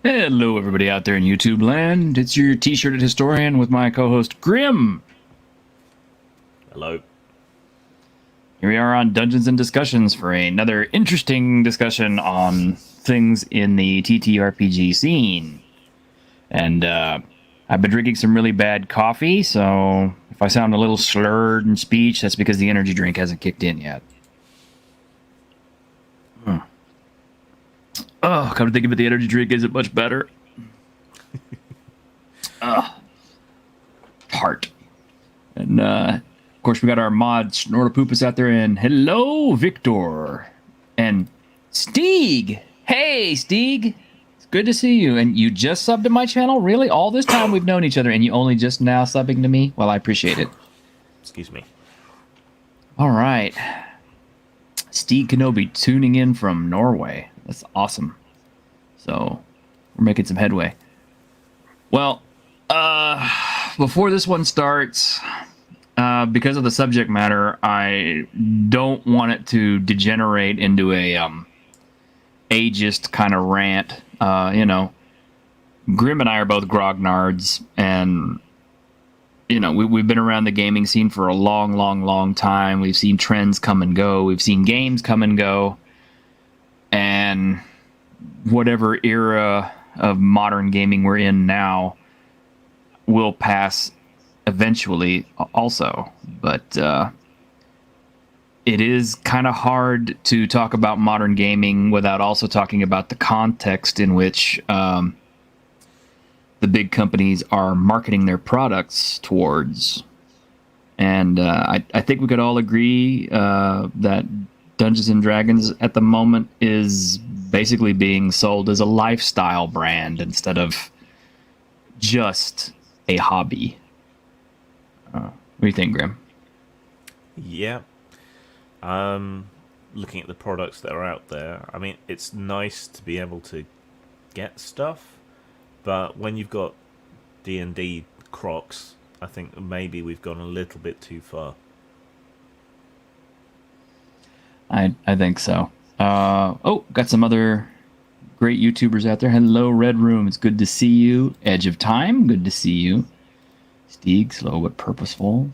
Hello, everybody out there in YouTube land. It's your T-shirted historian with my co-host Grim. Hello. Here we are on Dungeons and Discussions for another interesting discussion on things in the TTRPG scene. And I've been drinking some really bad coffee, so if I sound a little slurred in speech, that's because the energy drink hasn't kicked in yet. Oh, come to think of it, the energy drink isn't much better. Heart. And, of course, we got our mod Snortopoopus out there, and hello, Victor. And Steeg. Hey, Steeg. It's good to see you. And you just subbed to my channel? Really? All this time we've known each other, and you only just now subbing to me? Well, I appreciate it. Excuse me. All right. Steeg Kenobi tuning in from Norway. That's awesome. So, we're making some headway. Well, before this one starts, because of the subject matter, I don't want it to degenerate into a ageist kind of rant. You know, Grim and I are both grognards, and you know, we've been around the gaming scene for a long time. We've seen trends come and go. We've seen games come and go. And whatever era of modern gaming we're in now will pass eventually also. But it is kind of hard to talk about modern gaming without also talking about the context in which the big companies are marketing their products towards. And I think we could all agree that Dungeons and Dragons at the moment is basically being sold as a lifestyle brand instead of just a hobby. What do you think, Grim? Yeah. Looking at the products that are out there, I mean, it's nice to be able to get stuff, but when you've got D&D crocs, I think maybe we've gone a little bit too far. I think so. Oh, got some other great YouTubers out there. Hello, Red Room. It's good to see you. Edge of Time. Good to see you. Steeg, slow but purposeful.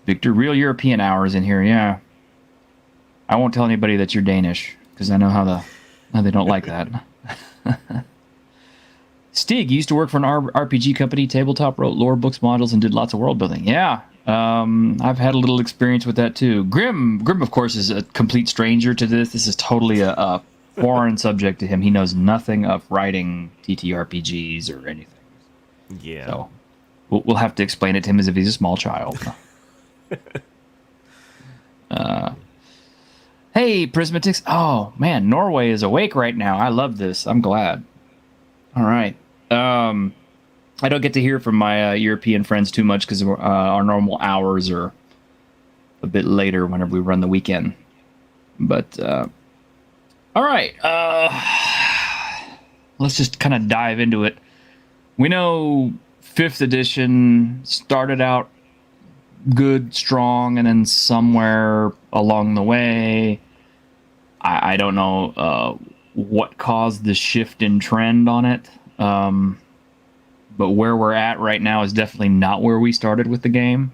Victor, real European hours in here. Yeah. I won't tell anybody that you're Danish because I know how they don't like that. Steeg, you used to work for an RPG company, tabletop, wrote lore books, modules, and did lots of world building. Yeah. I've had a little experience with that too. Grim, of course, is a complete stranger to this. This is totally a foreign subject to him. He knows nothing of writing TTRPGs or anything. Yeah. So we'll have to explain it to him as if he's a small child. Hey, Prismatix. Oh, man, Norway is awake right now. I love this. I'm glad. All right. I don't get to hear from my European friends too much because our normal hours are a bit later whenever we run the weekend. But, all right. Let's just kind of dive into it. We know 5th edition started out good, strong, and then somewhere along the way, I don't know what caused the shift in trend on it. But where we're at right now is definitely not where we started with the game.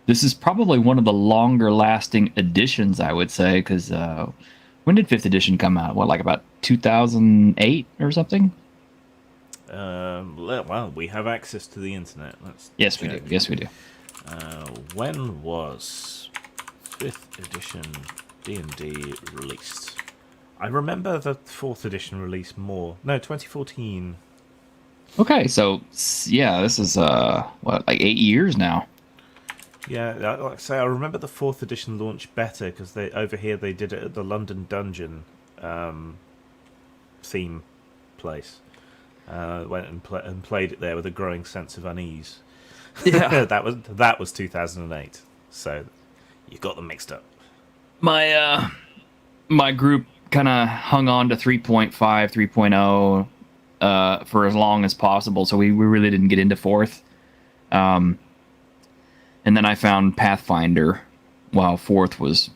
This is probably one of the longer lasting editions, I would say, because when did 5th edition come out? What, like about 2008 or something? Well, we have access to the internet. Yes, we do. Yes, we do. When was 5th edition D&D released? I remember the 4th edition release more. No, 2014. Okay, so yeah, this is what, like 8 years now. Yeah, like I say, I remember the 4th edition launch better because they over here they did it at the London Dungeon theme place. Went and played it there with a growing sense of unease. Yeah, that was 2008. So you got them mixed up. My my group kind of hung on to 3.5, 3.0 for as long as possible, so we really didn't get into 4th. And then I found Pathfinder while fourth was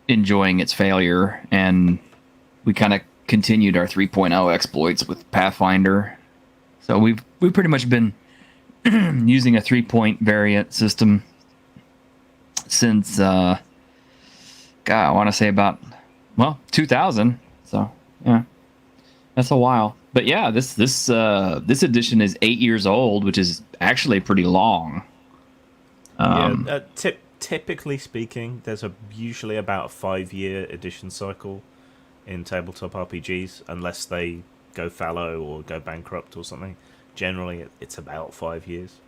enjoying its failure, and we kind of continued our 3.0 exploits with Pathfinder. So we've pretty much been using a 3-point variant system since I want to say about 2000. So yeah, that's a while. But yeah, this edition is 8 years old, which is actually pretty long. Typically speaking, there's usually about a 5-year edition cycle in tabletop RPGs, unless they go fallow or go bankrupt or something. Generally, it's about 5 years.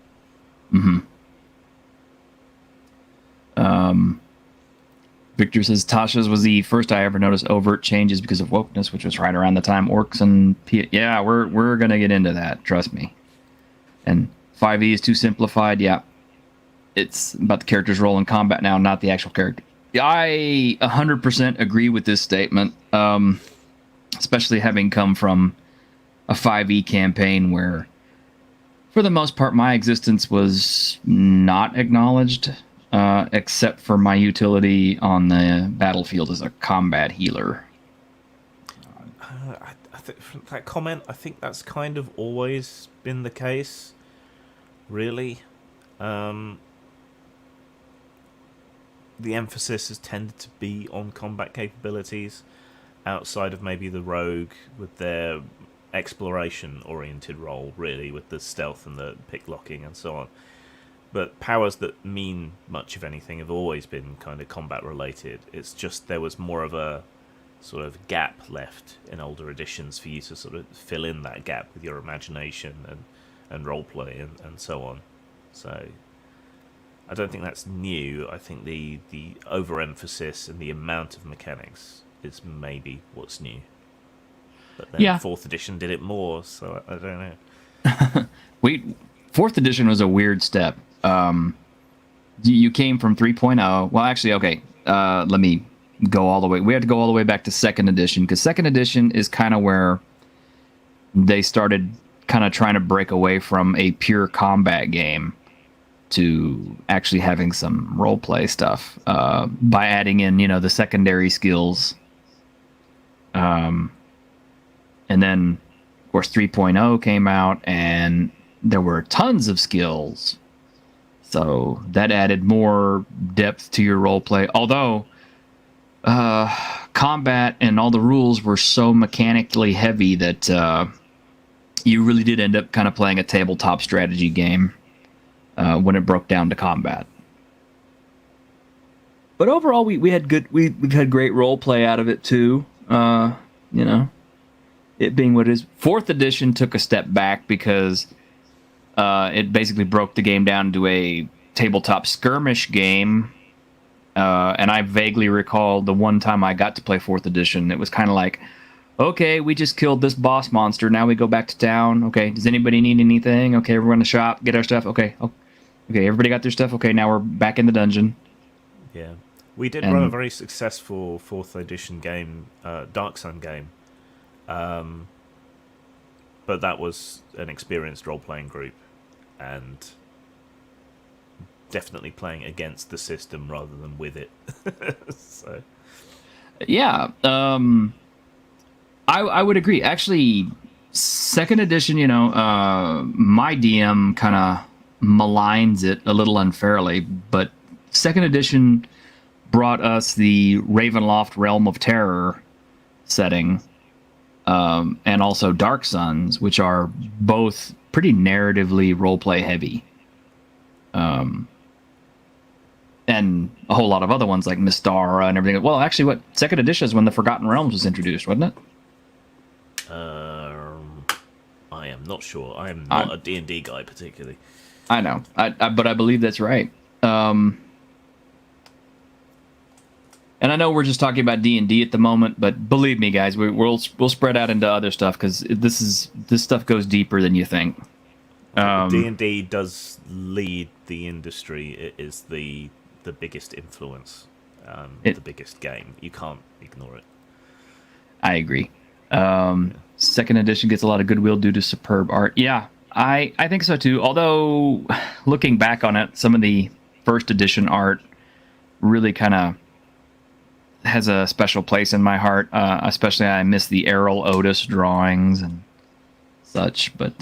Victor says Tasha's was the first I ever noticed overt changes because of wokeness, which was right around the time orcs and yeah, we're gonna get into that. Trust me. And 5e is too simplified. Yeah, it's about the character's role in combat now, not the actual character. I 100% agree with this statement, especially having come from a 5e campaign where, for the most part, my existence was not acknowledged, except for my utility on the battlefield as a combat healer. That comment, I think that's kind of always been the case, really. The emphasis has tended to be on combat capabilities, outside of maybe the rogue with their exploration-oriented role, really, with the stealth and the pick-locking and so on. But powers that mean much of anything have always been kind of combat-related. It's just there was more of a sort of gap left in older editions for you to sort of fill in that gap with your imagination and roleplay and so on. So I don't think that's new. I think the overemphasis and the amount of mechanics is maybe what's new. But then 4th edition did it more, so I don't know. 4th edition was a weird step. You came from 3.0. Well, actually, okay. Let me go all the way. We had to go all the way back to 2nd edition, because 2nd edition is kind of where they started kind of trying to break away from a pure combat game to actually having some role play stuff by adding in, the secondary skills. And then, of course, 3.0 came out, and there were tons of skills. So that added more depth to your role play. Although combat and all the rules were so mechanically heavy that you really did end up kind of playing a tabletop strategy game when it broke down to combat. But overall, we've had great role play out of it too. It being what it is. 4th edition took a step back because it basically broke the game down to a tabletop skirmish game. And I vaguely recall the one time I got to play 4th edition, it was kind of like, okay, we just killed this boss monster. Now we go back to town. Okay, does anybody need anything? Okay, we're going to shop, get our stuff. Okay, everybody got their stuff. Okay, now we're back in the dungeon. Yeah, we did run a very successful 4th edition game, Dark Sun game. But that was an experienced role-playing group, and definitely playing against the system rather than with it. So, yeah, I would agree. Actually, 2nd edition, my DM kind of maligns it a little unfairly, but 2nd edition brought us the Ravenloft Realm of Terror setting. And also Dark Suns, which are both pretty narratively roleplay heavy. And a whole lot of other ones like Mystara and everything. Well, actually, 2nd edition is when the Forgotten Realms was introduced, wasn't it? I am not sure. I am not a D&D guy particularly. I know, but I believe that's right. And I know we're just talking about D&D at the moment, but believe me, guys, we'll spread out into other stuff because this stuff goes deeper than you think. D&D does lead the industry. It is the biggest influence, the biggest game. You can't ignore it. I agree. 2nd edition gets a lot of goodwill due to superb art. Yeah, I think so too. Although, looking back on it, some of the first edition art really kind of has a special place in my heart. Especially I miss the Errol Otis drawings and such. But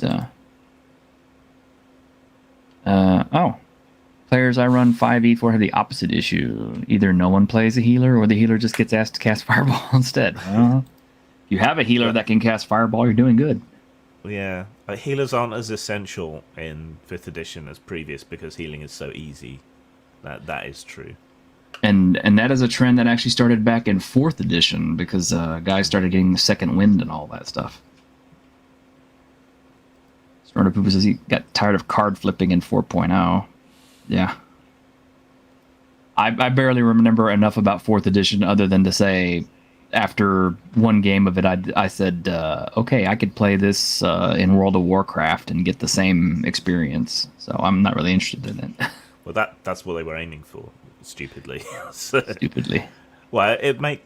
players I run 5e4 have the opposite issue. Either no one plays a healer, or the healer just gets asked to cast Fireball instead. If you have a healer that can cast Fireball, you're doing good. Yeah, healers aren't as essential in 5th edition as previous because healing is so easy. That is true. And that is a trend that actually started back in 4th edition because guys started getting the second wind and all that stuff. Snorter Pooper says he got tired of card flipping in 4.0. Yeah. I barely remember enough about 4th edition other than to say after one game of it, I said, okay, I could play this in World of Warcraft and get the same experience. So I'm not really interested in it. Well, that's what they were aiming for, stupidly. Stupidly. Well,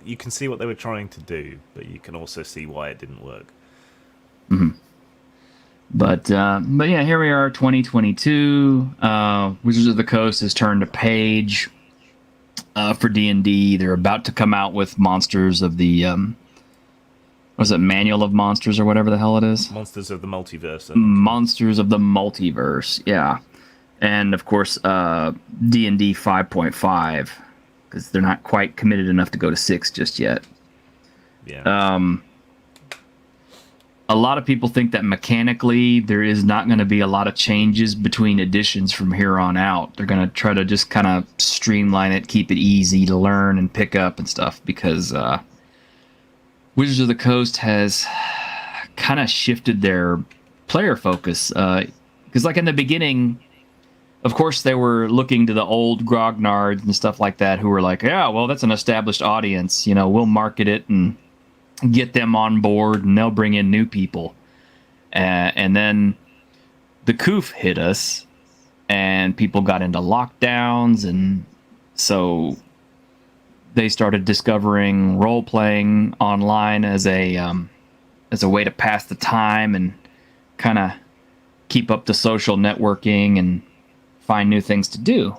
you can see what they were trying to do, but you can also see why it didn't work. Mm-hmm. But yeah, here we are, 2022. Wizards of the Coast has turned a page for D&D. They're about to come out with Monsters of the was it Manual of Monsters or whatever the hell it is? Monsters of the Multiverse. Monsters of the Multiverse, yeah. And of course, D&D 5.5, because they're not quite committed enough to go to 6 just yet. Yeah. A lot of people think that mechanically there is not going to be a lot of changes between editions from here on out. They're going to try to just kind of streamline it, keep it easy to learn and pick up and stuff, because Wizards of the Coast has kind of shifted their player focus. Because like in the beginning, of course, they were looking to the old grognards and stuff like that who were like, yeah, well, that's an established audience. You know, we'll market it and get them on board, and they'll bring in new people. And then the coof hit us, and people got into lockdowns, and so they started discovering role-playing online as a way to pass the time and kind of keep up the social networking and find new things to do.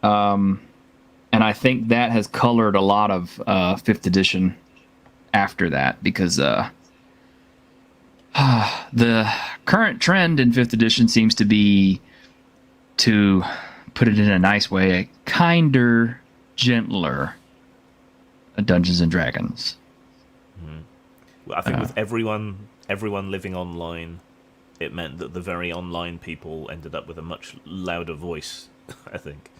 And I think that has colored a lot of 5th edition after that, because the current trend in 5th edition seems to be, to put it in a nice way, a kinder, gentler Dungeons and Dragons. Well, I think with everyone living online, it meant that the very online people ended up with a much louder voice, I think.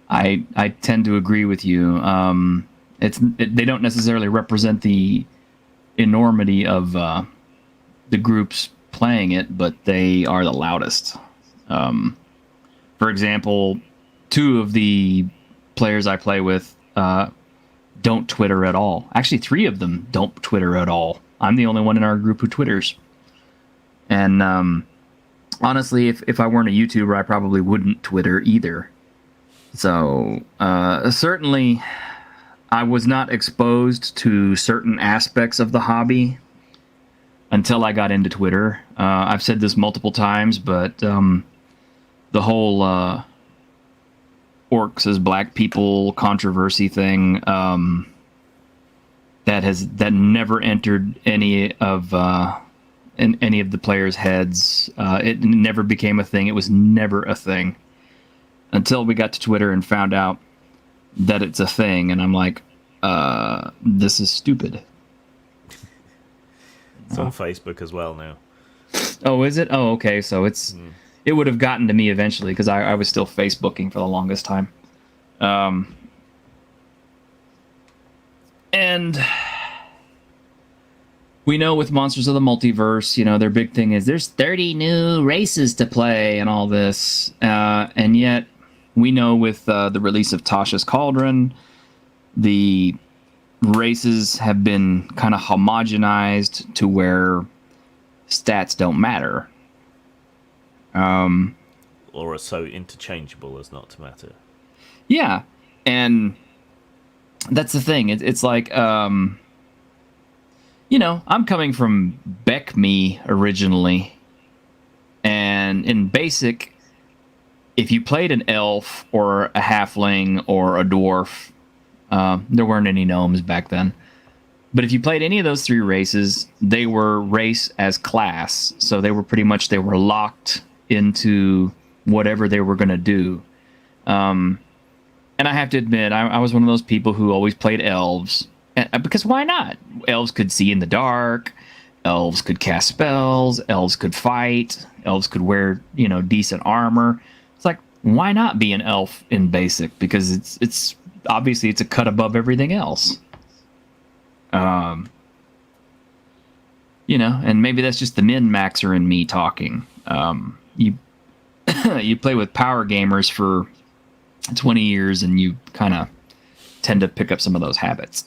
I tend to agree with you. They don't necessarily represent the enormity of the groups playing it, but they are the loudest. For example, 2 of the players I play with don't Twitter at all. Actually, 3 of them don't Twitter at all. I'm the only one in our group who Twitters. And honestly, if I weren't a YouTuber, I probably wouldn't Twitter either. So certainly, I was not exposed to certain aspects of the hobby until I got into Twitter. I've said this multiple times, but the whole orcs as black people controversy thing, that never entered any of the players' heads. It never became a thing. It was never a thing until we got to Twitter and found out that it's a thing, and I'm like, this is stupid. It's on Facebook as well now. Oh, is it? Oh, okay. So it would have gotten to me eventually, because I was still Facebooking for the longest time. And we know with Monsters of the Multiverse, you know, their big thing is there's 30 new races to play and all this. And yet we know with the release of Tasha's Cauldron, the races have been kind of homogenized to where stats don't matter. Or are so interchangeable as not to matter. Yeah, and that's the thing. It's like, you know, I'm coming from Beck Me originally, and in Basic, if you played an elf or a halfling or a dwarf, there weren't any gnomes back then. But if you played any of those three races, they were race as class. So they were they were locked into whatever they were going to do. And I have to admit, I was one of those people who always played elves. Because why not? Elves could see in the dark. Elves could cast spells. Elves could fight. Elves could wear, decent armor. It's like, why not be an elf in basic? Because it's obviously it's a cut above everything else. And maybe that's just the min-maxer in me talking. You you play with power gamers for 20 years and you kind of tend to pick up some of those habits.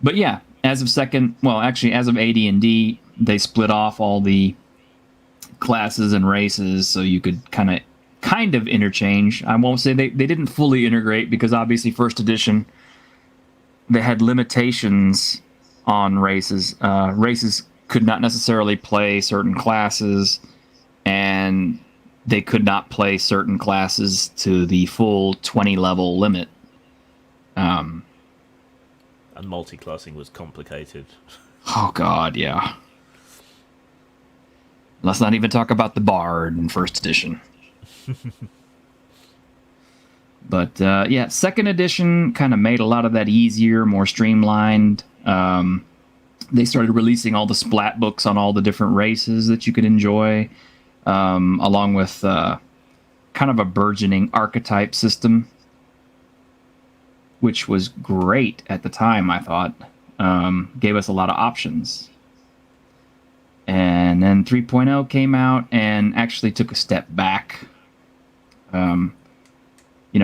But yeah, as of AD&D, they split off all the classes and races so you could kind of interchange. I won't say they didn't fully integrate because obviously first edition they had limitations on races. Races could not necessarily play certain classes, and they could not play certain classes to the full 20 level limit. And multi-classing was complicated. Oh god, yeah. Let's not even talk about the Bard in first edition. But yeah, second edition kind of made a lot of that easier, more streamlined. They started releasing all the splat books on all the different races that you could enjoy, along with kind of a burgeoning archetype system, which was great at the time, I thought. Gave us a lot of options. And then 3.0 came out and actually took a step back.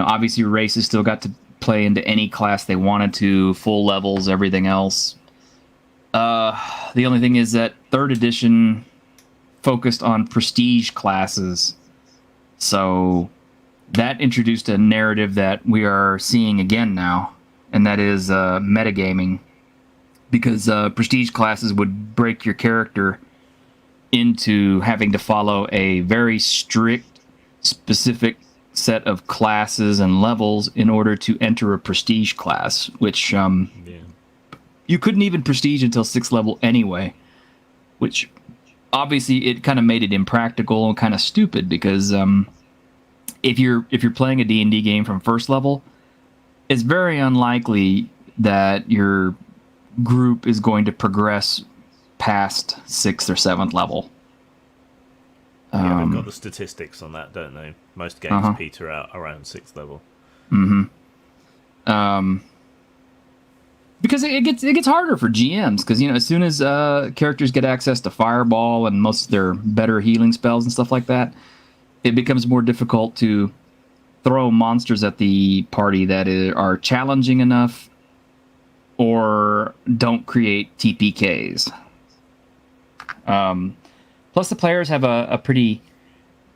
Obviously races still got to play into any class they wanted to, full levels, everything else. The only thing is that third edition focused on prestige classes. So that introduced a narrative that we are seeing again now, and that is metagaming. Because prestige classes would break your character into having to follow a very strict, specific set of classes and levels in order to enter a prestige class, which you couldn't even prestige until 6th level anyway, which obviously it kind of made it impractical and kind of stupid because if you're playing a D&D game from 1st level, it's very unlikely that your group is going to progress past 6th or 7th level. Yeah, they've got the statistics on that, don't they? Most games peter out around 6th level. Mm-hmm. Because it gets harder for GMs, because as soon as characters get access to Fireball and most of their better healing spells and stuff like that, it becomes more difficult to throw monsters at the party that are challenging enough or don't create TPKs. Plus, the players have a pretty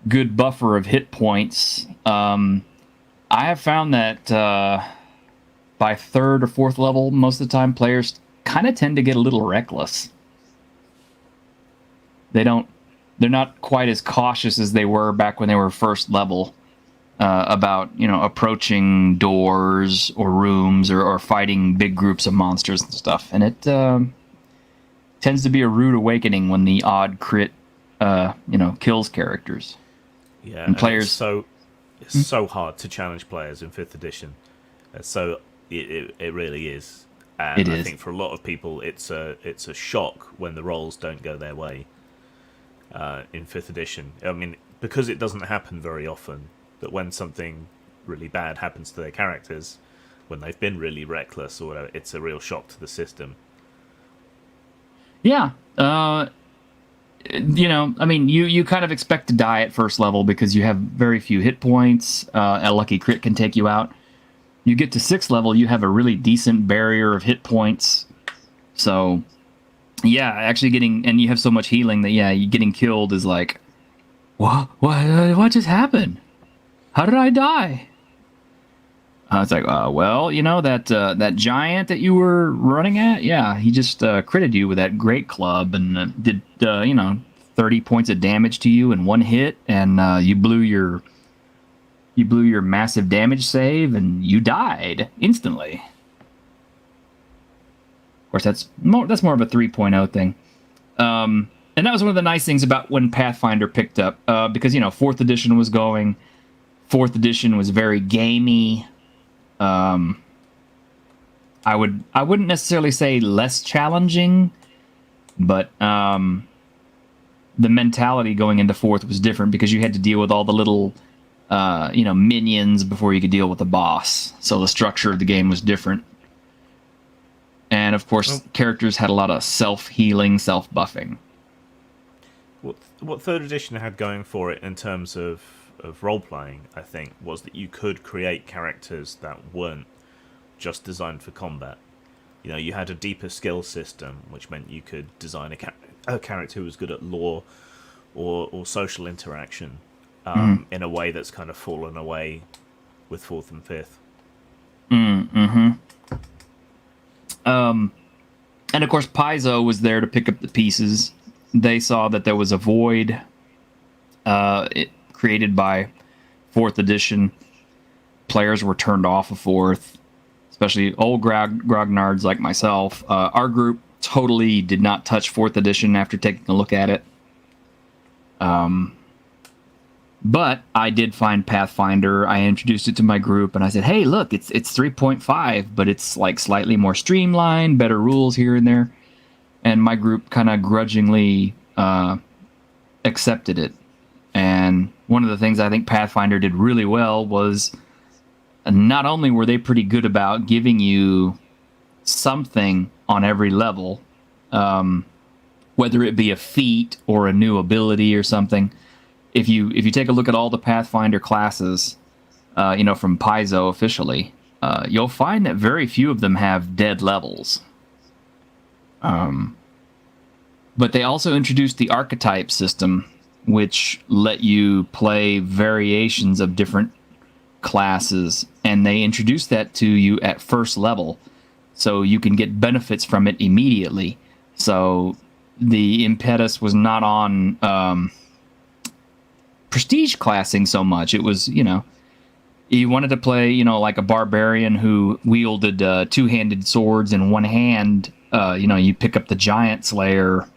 good buffer of hit points. I have found that by 3rd or 4th level, most of the time, players kind of tend to get a little reckless. They're not quite as cautious as they were back when they were 1st level about approaching doors or rooms or fighting big groups of monsters and stuff. And it tends to be a rude awakening when the odd crit kills characters. Yeah, and players. It's so hard to challenge players in 5th edition. So it really is. And I think for a lot of people, it's a shock when the rolls don't go their way in 5th edition. I mean, because it doesn't happen very often, that when something really bad happens to their characters, when they've been really reckless or whatever, it's a real shock to the system. Yeah. You kind of expect to die at 1st level because you have very few hit points. A lucky crit can take you out. You get to 6th level, you have a really decent barrier of hit points. So, yeah, actually and you have so much healing that, you getting killed is like, what just happened? How did I die? It's like, well, that giant that you were running at, yeah, he just critted you with that great club and did 30 points of damage to you in one hit, and you blew your massive damage save, and you died instantly. Of course, that's more of a 3.0 thing. And that was one of the nice things about when Pathfinder picked up, because fourth edition was going. Fourth edition was very gamey. I wouldn't necessarily say less challenging, but the mentality going into fourth was different because you had to deal with all the little minions before you could deal with the boss. So the structure of the game was different. And of course, characters had a lot of self-healing, self-buffing. What third edition had going for it in terms of role playing, I think, was that you could create characters that weren't just designed for combat. You had a deeper skill system, which meant you could design a character who was good at lore or social interaction in a way that's kind of fallen away with fourth and fifth. Mm-hmm. And of course, Paizo was there to pick up the pieces. They saw that there was a void created by fourth edition. Players were turned off of fourth, especially old grognards like myself. Our group totally did not touch fourth edition after taking a look at it. But I did find Pathfinder. I introduced it to my group, and I said, "Hey, look, it's 3.5, but it's like slightly more streamlined, better rules here and there." And my group kind of grudgingly accepted it. And one of the things I think Pathfinder did really well was not only were they pretty good about giving you something on every level, whether it be a feat or a new ability or something. If you take a look at all the Pathfinder classes, from Paizo officially, you'll find that very few of them have dead levels. But they also introduced the archetype system, which let you play variations of different classes, and they introduced that to you at first level, so you can get benefits from it immediately. So the impetus was not on prestige classing so much. It was, you wanted to play, like a barbarian who wielded two-handed swords in one hand. You pick up the Giant Slayer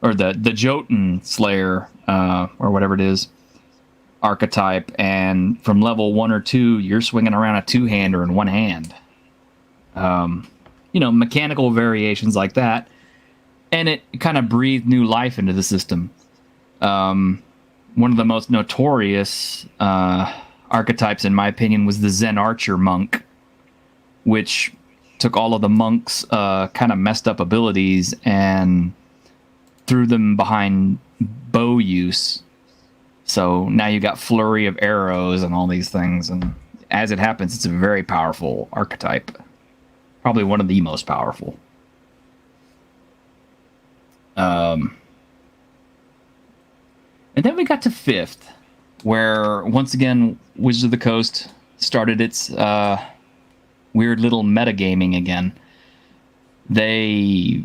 or the Jotun Slayer, or whatever it is, archetype, and from level 1 or 2, you're swinging around a two-hander in one hand. Mechanical variations like that, and it kind of breathed new life into the system. One of the most notorious archetypes, in my opinion, was the Zen Archer Monk, which took all of the monk's kind of messed up abilities and threw them behind bow use. So now you got flurry of arrows and all these things, and as it happens, it's a very powerful archetype. Probably one of the most powerful. And then we got to fifth, where once again Wizards of the Coast started its weird little metagaming again. They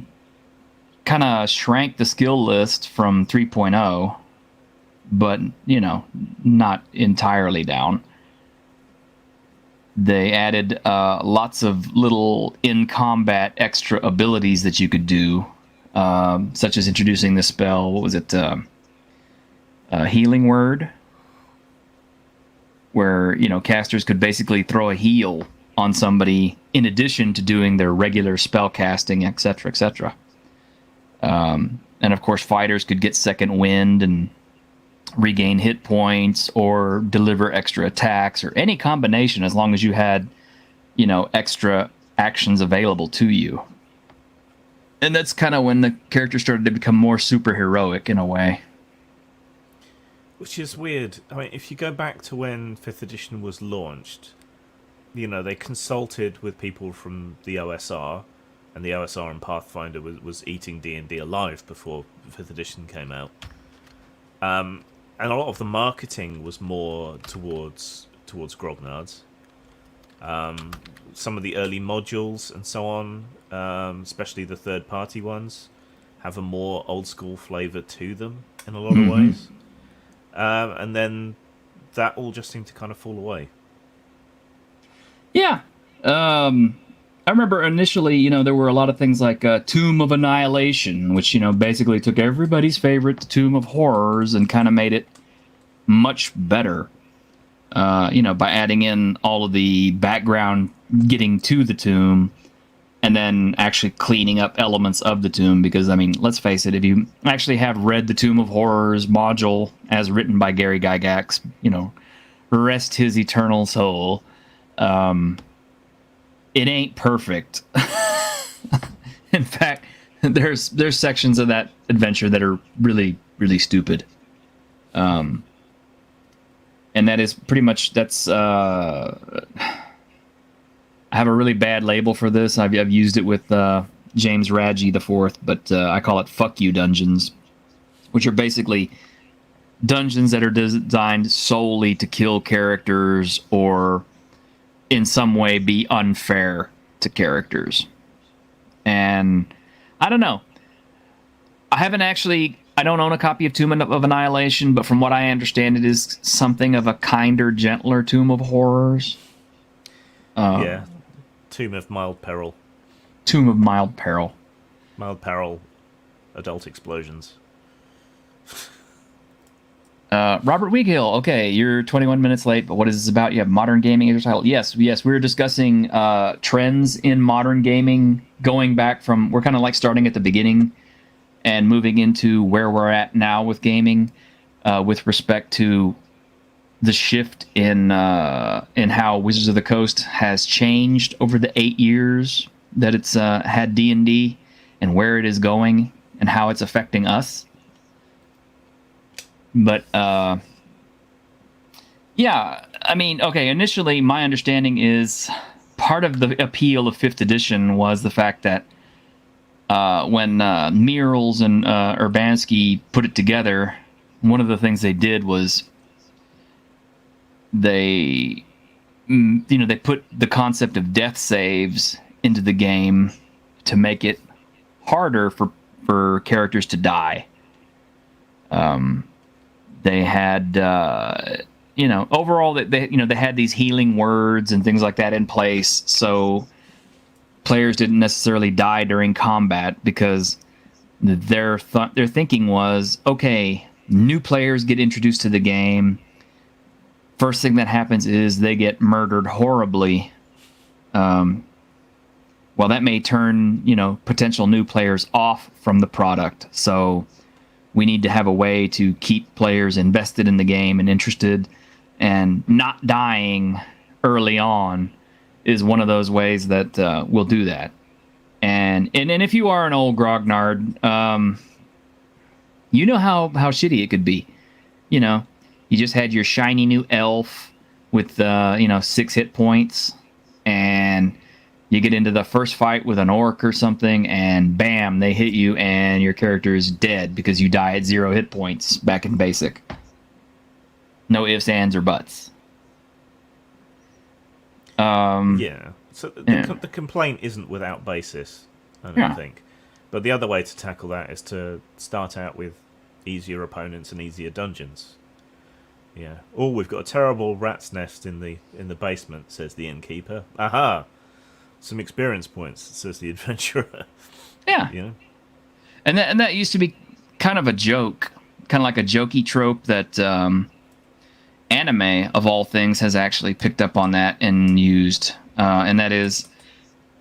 kind of shrank the skill list from 3.0, but not entirely down. They added lots of little in-combat extra abilities that you could do, such as introducing the spell, what was it, Healing Word, where casters could basically throw a heal on somebody in addition to doing their regular spell casting, etc., etc. And of course, fighters could get second wind and regain hit points or deliver extra attacks, or any combination, as long as you had extra actions available to you. And that's kind of when the character started to become more superheroic in a way. Which is weird. I mean, if you go back to when 5th edition was launched, they consulted with people from the OSR, and the OSR and Pathfinder was eating D&D alive before 5th edition came out. And a lot of the marketing was more towards grognards. Some of the early modules and so on, especially the third-party ones, have a more old-school flavor to them in a lot of ways. And then that all just seemed to kind of fall away. Yeah. I remember initially, there were a lot of things like Tomb of Annihilation, which, basically took everybody's favorite Tomb of Horrors and kind of made it much better, by adding in all of the background getting to the tomb and then actually cleaning up elements of the tomb. Because, let's face it, if you actually have read the Tomb of Horrors module as written by Gary Gygax, rest his eternal soul, it ain't perfect. In fact, there's sections of that adventure that are really, really stupid. And that is pretty much, I have a really bad label for this. I've used it with James Radji the Fourth, but I call it "fuck you" dungeons, which are basically dungeons that are designed solely to kill characters or in some way be unfair to characters. And I don't know. I don't own a copy of Tomb of Annihilation, but from what I understand, it is something of a kinder, gentler Tomb of Horrors. Yeah. Tomb of Mild Peril. Tomb of Mild Peril. Mild Peril. Adult explosions. Robert Weighill, okay, you're 21 minutes late, but what is this about? You have modern gaming as your title. Yes, we're discussing trends in modern gaming, going back from, we're kind of like starting at the beginning and moving into where we're at now with gaming, with respect to the shift in how Wizards of the Coast has changed over the 8 years that it's had D&D, and where it is going and how it's affecting us. But initially my understanding is part of the appeal of 5th edition was the fact that when Mearls and Urbanski put it together, one of the things they did was they put the concept of death saves into the game to make it harder for characters to die. They had, overall they had these healing words and things like that in place, so players didn't necessarily die during combat, because their thinking was, okay, new players get introduced to the game. First thing that happens is they get murdered horribly. Well, that may turn, potential new players off from the product. So we need to have a way to keep players invested in the game and interested, and not dying early on is one of those ways that will do that. And if you are an old grognard, you know how shitty it could be. You just had your shiny new elf with 6 hit points, and you get into the first fight with an orc or something, and bam, they hit you, and your character is dead because you die at 0 hit points back in basic. No ifs, ands, or buts. Yeah. So the complaint isn't without basis, I don't think. But the other way to tackle that is to start out with easier opponents and easier dungeons. Yeah. Oh, we've got a terrible rat's nest in the basement, says the innkeeper. Aha! Some experience points, says the adventurer. Yeah. And that used to be kind of a joke, kind of like a jokey trope that anime, of all things, has actually picked up on that and used. And that is,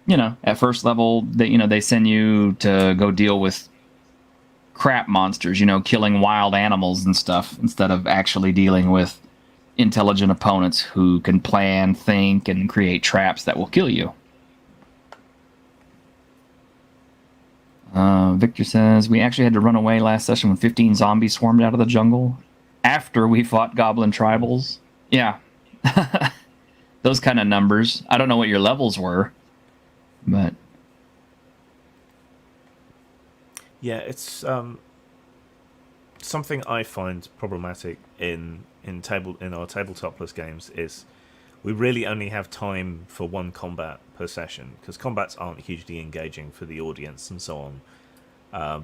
at first level, they send you to go deal with crap monsters, killing wild animals and stuff, instead of actually dealing with intelligent opponents who can plan, think, and create traps that will kill you. Victor says, we actually had to run away last session when 15 zombies swarmed out of the jungle after we fought goblin tribals. Yeah. Those kind of numbers. I don't know what your levels were, but... Yeah, it's something I find problematic in our tabletop plus games is we really only have time for one combat per session, because combats aren't hugely engaging for the audience and so on,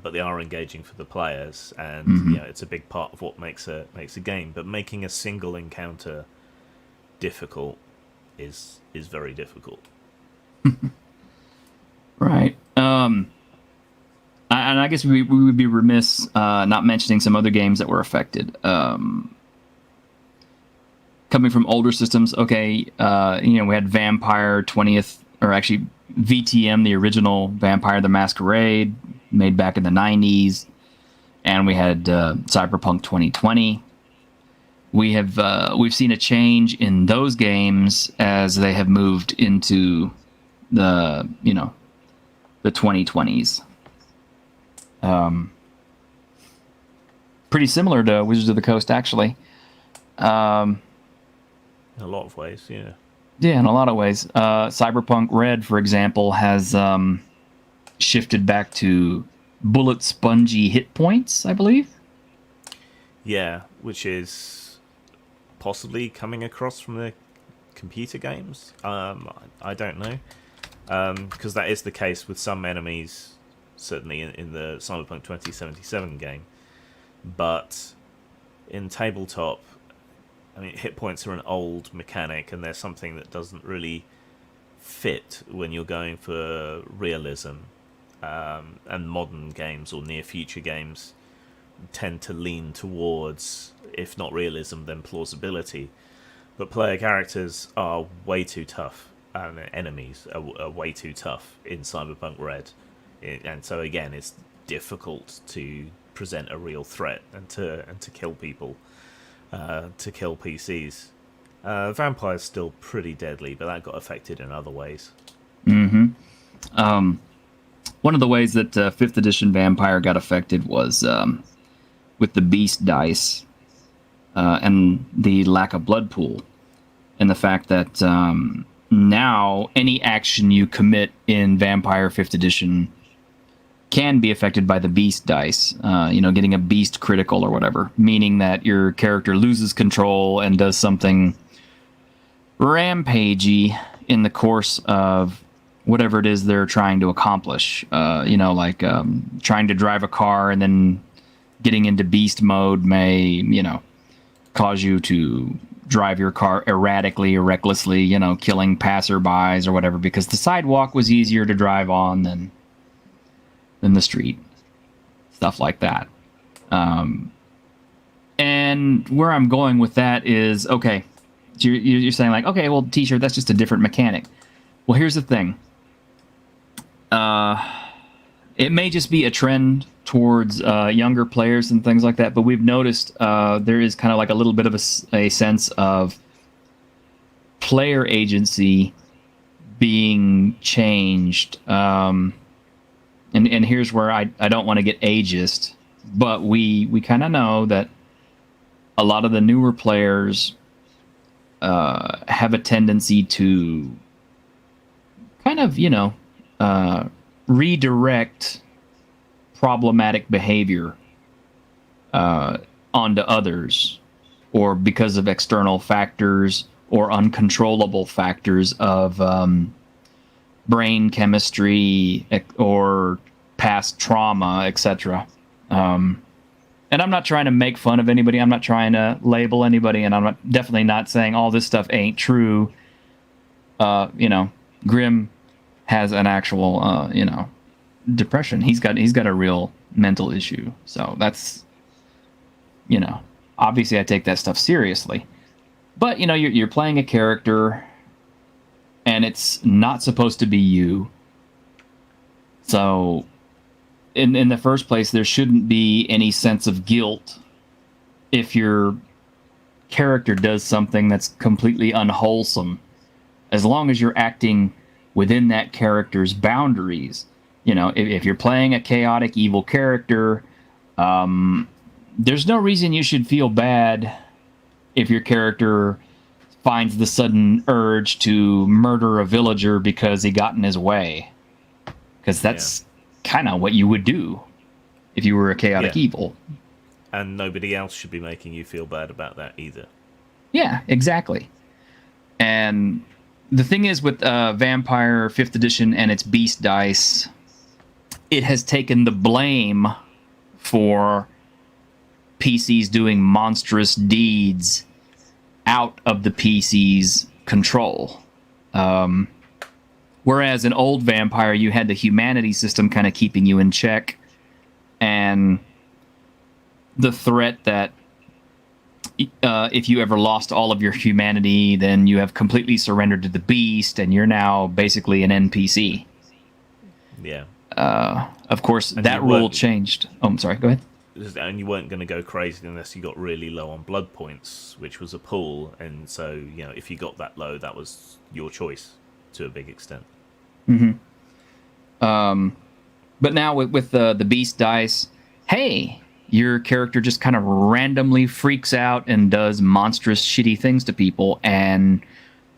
but they are engaging for the players, and Hmm. it's a big part of what makes a game. But making a single encounter difficult is very difficult. Right. And I guess we would be remiss not mentioning some other games that were affected. Coming from older systems, okay, we had Vampire 20th, or actually VTM, the original Vampire the Masquerade, made back in the 90s, and we had Cyberpunk 2020. We've seen a change in those games as they have moved into the the 2020s. Pretty similar to Wizards of the Coast, actually. In a lot of ways, yeah. Yeah, in a lot of ways. Cyberpunk Red, for example, has shifted back to bullet spongy hit points, I believe. Yeah, which is possibly coming across from the computer games. I don't know, because that is the case with some enemies, certainly in the Cyberpunk 2077 game. But in tabletop, I mean, hit points are an old mechanic, and they're something that doesn't really fit when you're going for realism. And modern games or near future games tend to lean towards, if not realism, then plausibility. But player characters are way too tough, and enemies are way too tough in Cyberpunk Red. And so again, it's difficult to present a real threat and to kill people, to kill PCs. Vampire's still pretty deadly, but that got affected in other ways. One of the ways that 5th edition Vampire got affected was with the Beast dice and the lack of blood pool, and the fact that now any action you commit in Vampire 5th edition can be affected by the Beast dice, getting a Beast critical or whatever, meaning that your character loses control and does something rampagey in the course of whatever it is they're trying to accomplish. Like trying to drive a car and then getting into Beast mode may, cause you to drive your car erratically or recklessly, killing passerbys or whatever, because the sidewalk was easier to drive on than the street. Stuff like that. And where I'm going with that is, okay, so you're saying like, okay, well, T-shirt, that's just a different mechanic. Well, here's the thing. It may just be a trend towards younger players and things like that, but we've noticed there is kind of like a little bit of a sense of player agency being changed. And here's where I don't want to get ageist, but we kind of know that a lot of the newer players have a tendency to kind of, redirect problematic behavior onto others, or because of external factors or uncontrollable factors of brain chemistry or past trauma, etc. And I'm not trying to make fun of anybody. I'm not trying to label anybody, and I'm definitely not saying all this stuff ain't true. Grimm has an actual, depression. He's got a real mental issue. So that's, obviously I take that stuff seriously. But you're playing a character, and it's not supposed to be you. So, in the first place, there shouldn't be any sense of guilt if your character does something that's completely unwholesome, as long as you're acting within that character's boundaries. If you're playing a chaotic evil character, there's no reason you should feel bad if your character finds the sudden urge to murder a villager because he got in his way, because that's kind of what you would do if you were a chaotic evil. And nobody else should be making you feel bad about that either. Yeah, exactly. And the thing is with Vampire 5th edition and its beast dice, it has taken the blame for PCs doing monstrous deeds out of the PC's control. Whereas in old Vampire, you had the humanity system kind of keeping you in check, and the threat that if you ever lost all of your humanity, then you have completely surrendered to the beast, and you're now basically an NPC. Yeah. Of course, And that rule changed. Oh, I'm sorry. Go ahead. And you weren't going to go crazy unless you got really low on blood points, which was a pull. And so, you know, if you got that low, that was your choice to a big extent. Mm-hmm. But now with the beast dice, hey, your character just kind of randomly freaks out and does monstrous, shitty things to people, and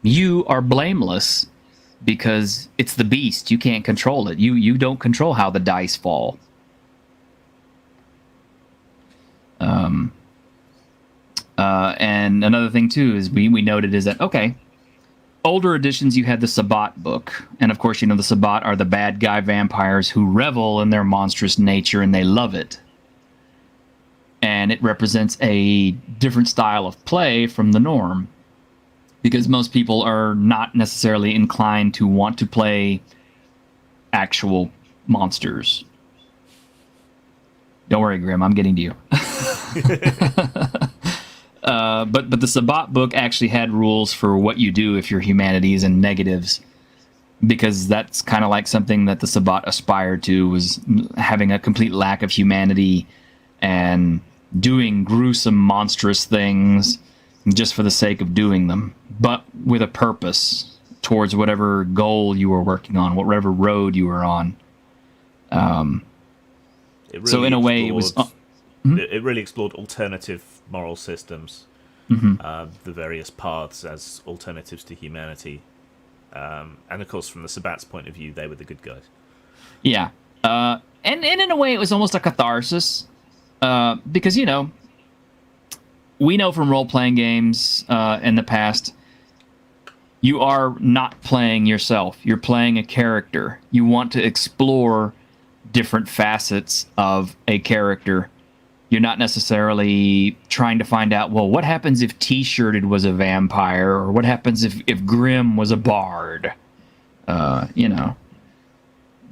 you are blameless because it's the beast. You can't control it. You don't control how the dice fall. And another thing too is we noted is that, okay, older editions you had the Sabbat book, and of course, you know, the Sabbat are the bad guy vampires who revel in their monstrous nature and they love it. And it represents a different style of play from the norm, because most people are not necessarily inclined to want to play actual monsters. Don't worry, Grim, I'm getting to you. But the Sabbat book actually had rules for what you do if your humanity is in negatives, because that's kind of like something that the Sabbat aspired to, was having a complete lack of humanity and doing gruesome, monstrous things just for the sake of doing them, but with a purpose towards whatever goal you were working on, whatever road you were on. So in a way, it was... It really explored alternative moral systems, the various paths as alternatives to humanity. And of course, from the Sabbat's point of view, they were the good guys. Yeah. And in a way, it was almost a catharsis. Because, you know, we know from role-playing games in the past, you are not playing yourself. You're playing a character. You want to explore different facets of a character. You're not necessarily trying to find out, well, what happens if T-shirted was a vampire, or what happens if Grim was a bard? You know,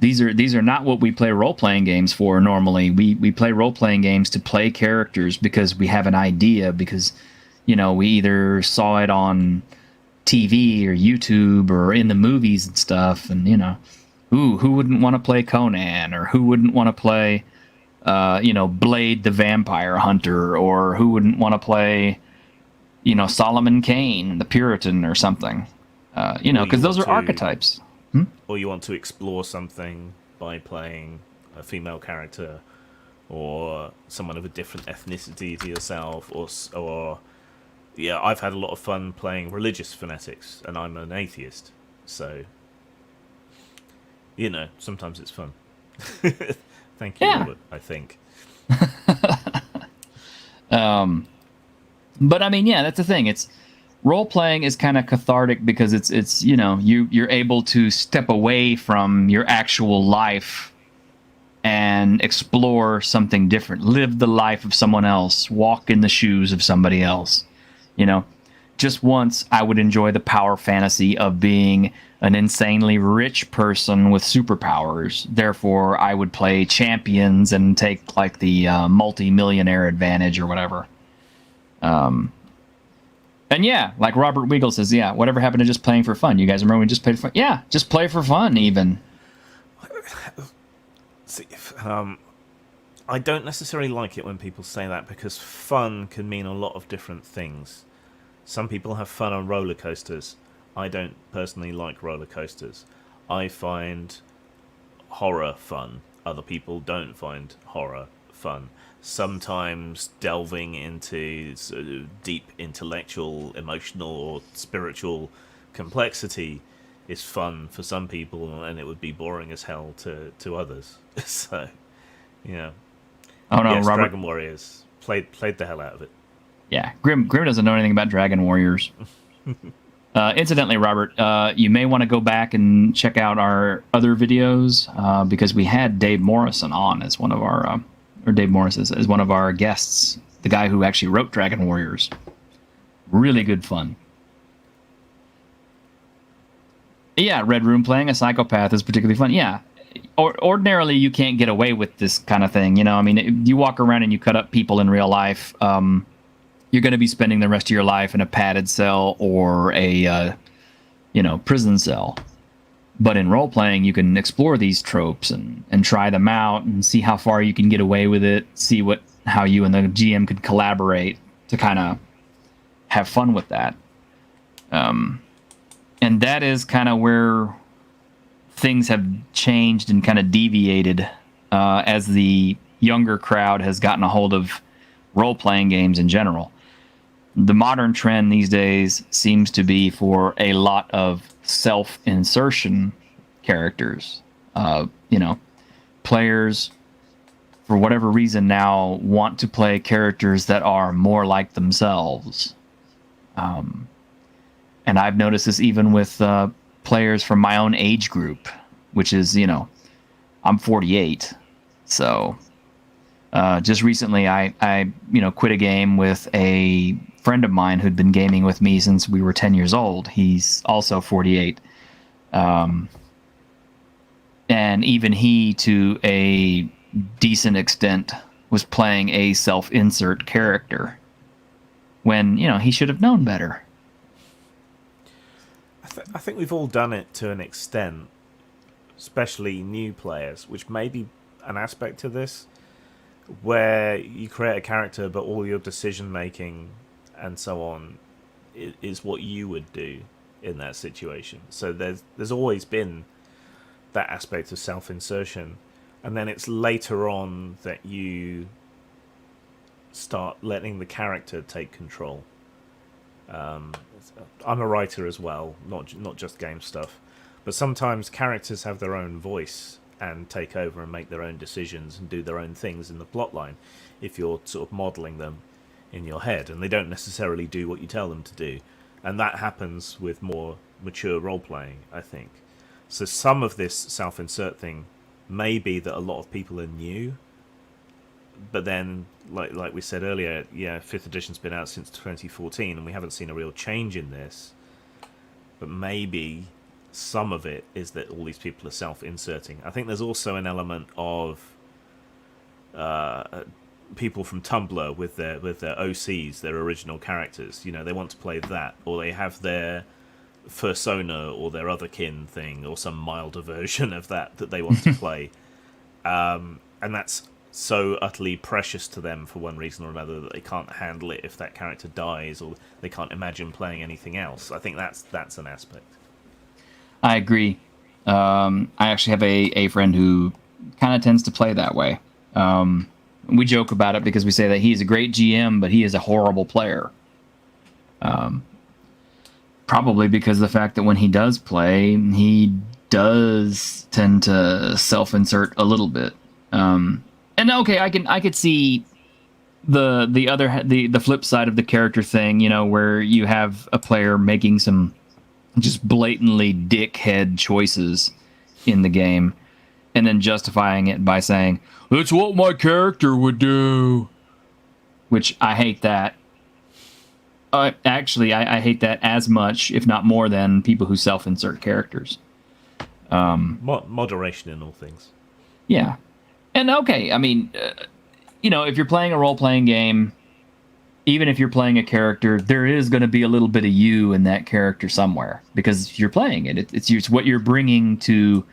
these are not what we play role-playing games for normally. We play role-playing games to play characters because we have an idea, because, you know, we either saw it on TV or YouTube or in the movies and stuff, and, you know, who wouldn't want to play Conan, or who wouldn't want to play you know, Blade the Vampire Hunter, or who wouldn't want to play, you know, Solomon Kane, the Puritan, or something. You know, because those are archetypes. Or you want to explore something by playing a female character, or someone of a different ethnicity to yourself, or yeah, I've had a lot of fun playing religious fanatics, and I'm an atheist, so, you know, sometimes it's fun. Thank you, Robert, I think. But I mean, yeah, that's the thing. It's role playing is kind of cathartic because it's you know, you're able to step away from your actual life and explore something different, live the life of someone else, walk in the shoes of somebody else. You know, just once I would enjoy the power fantasy of being an insanely rich person with superpowers. Therefore, I would play champions and take like the multi-millionaire advantage or whatever. And yeah, like Robert Weigel says, yeah, whatever happened to just playing for fun? You guys remember we just played for fun? Yeah, just play for fun even. See, I don't necessarily like it when people say that, because fun can mean a lot of different things. Some people have fun on roller coasters. I don't personally like roller coasters. I find horror fun. Other people don't find horror fun. Sometimes delving into sort of deep intellectual, emotional, or spiritual complexity is fun for some people, and it would be boring as hell to others. So, yeah. Oh no, yes, Robert. Dragon Warriors. Played the hell out of it. Yeah, Grim doesn't know anything about Dragon Warriors. Incidentally, Robert, you may want to go back and check out our other videos because we had Dave Morrison on as one of our, or Dave Morris as one of our guests, the guy who actually wrote Dragon Warriors. Really good fun. Yeah, Red Room playing a psychopath is particularly fun. Yeah. Ordinarily, you can't get away with this kind of thing. You know, I mean, if you walk around and you cut up people in real life, you're going to be spending the rest of your life in a padded cell or a, prison cell. But in role-playing, you can explore these tropes and try them out and see how far you can get away with it, see how you and the GM could collaborate to kind of have fun with that. And that is kind of where things have changed and kind of deviated as the younger crowd has gotten a hold of role-playing games in general. The modern trend these days seems to be for a lot of self-insertion characters. Players, for whatever reason now, want to play characters that are more like themselves. And I've noticed this even with players from my own age group, which is, I'm 48. So just recently I quit a game with a friend of mine who'd been gaming with me since we were 10 years old. He's also 48. And even he, to a decent extent, was playing a self-insert character when, he should have known better. I think we've all done it to an extent, especially new players, which may be an aspect to this, where you create a character but all your decision making and so on is what you would do in that situation. So there's always been that aspect of self-insertion, and then it's later on that you start letting the character take control. I'm a writer as well, not just game stuff, but sometimes characters have their own voice and take over and make their own decisions and do their own things in the plotline if you're sort of modelling them in your head, and they don't necessarily do what you tell them to do. And that happens with more mature role-playing, I think. So some of this self-insert thing may be that a lot of people are new, but then, like we said earlier, 5th edition's been out since 2014, and we haven't seen a real change in this. But maybe some of it is that all these people are self-inserting. I think there's also an element of people from Tumblr with their OCs, their original characters. They want to play that, or they have their fursona or their otherkin thing, or some milder version of that they want to play. And that's so utterly precious to them for one reason or another that they can't handle it if that character dies, or they can't imagine playing anything else. I think that's an aspect. I agree. I actually have a friend who kind of tends to play that way. We joke about it because we say that he's a great GM, but he is a horrible player. Probably because of the fact that when he does play, he does tend to self-insert a little bit. And okay, I could see the flip side of the character thing, where you have a player making some just blatantly dickhead choices in the game, and then justifying it by saying, "It's what my character would do," which I hate that. Actually, I hate that as much, if not more, than people who self-insert characters. Moderation in all things. Yeah. And okay, I mean, if you're playing a role-playing game, even if you're playing a character, there is going to be a little bit of you in that character somewhere, because you're playing it. It's what you're bringing to,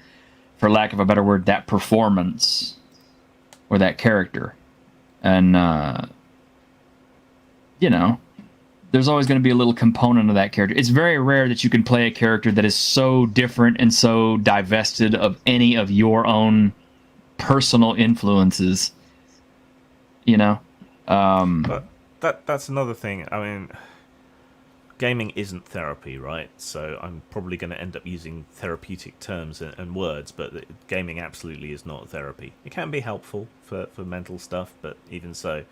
for lack of a better word, that performance or that character. And, there's always going to be a little component of that character. It's very rare that you can play a character that is so different and so divested of any of your own personal influences, But that's another thing. I mean, gaming isn't therapy, right? So I'm probably going to end up using therapeutic terms and words, but gaming absolutely is not therapy. It can be helpful for mental stuff, but even so,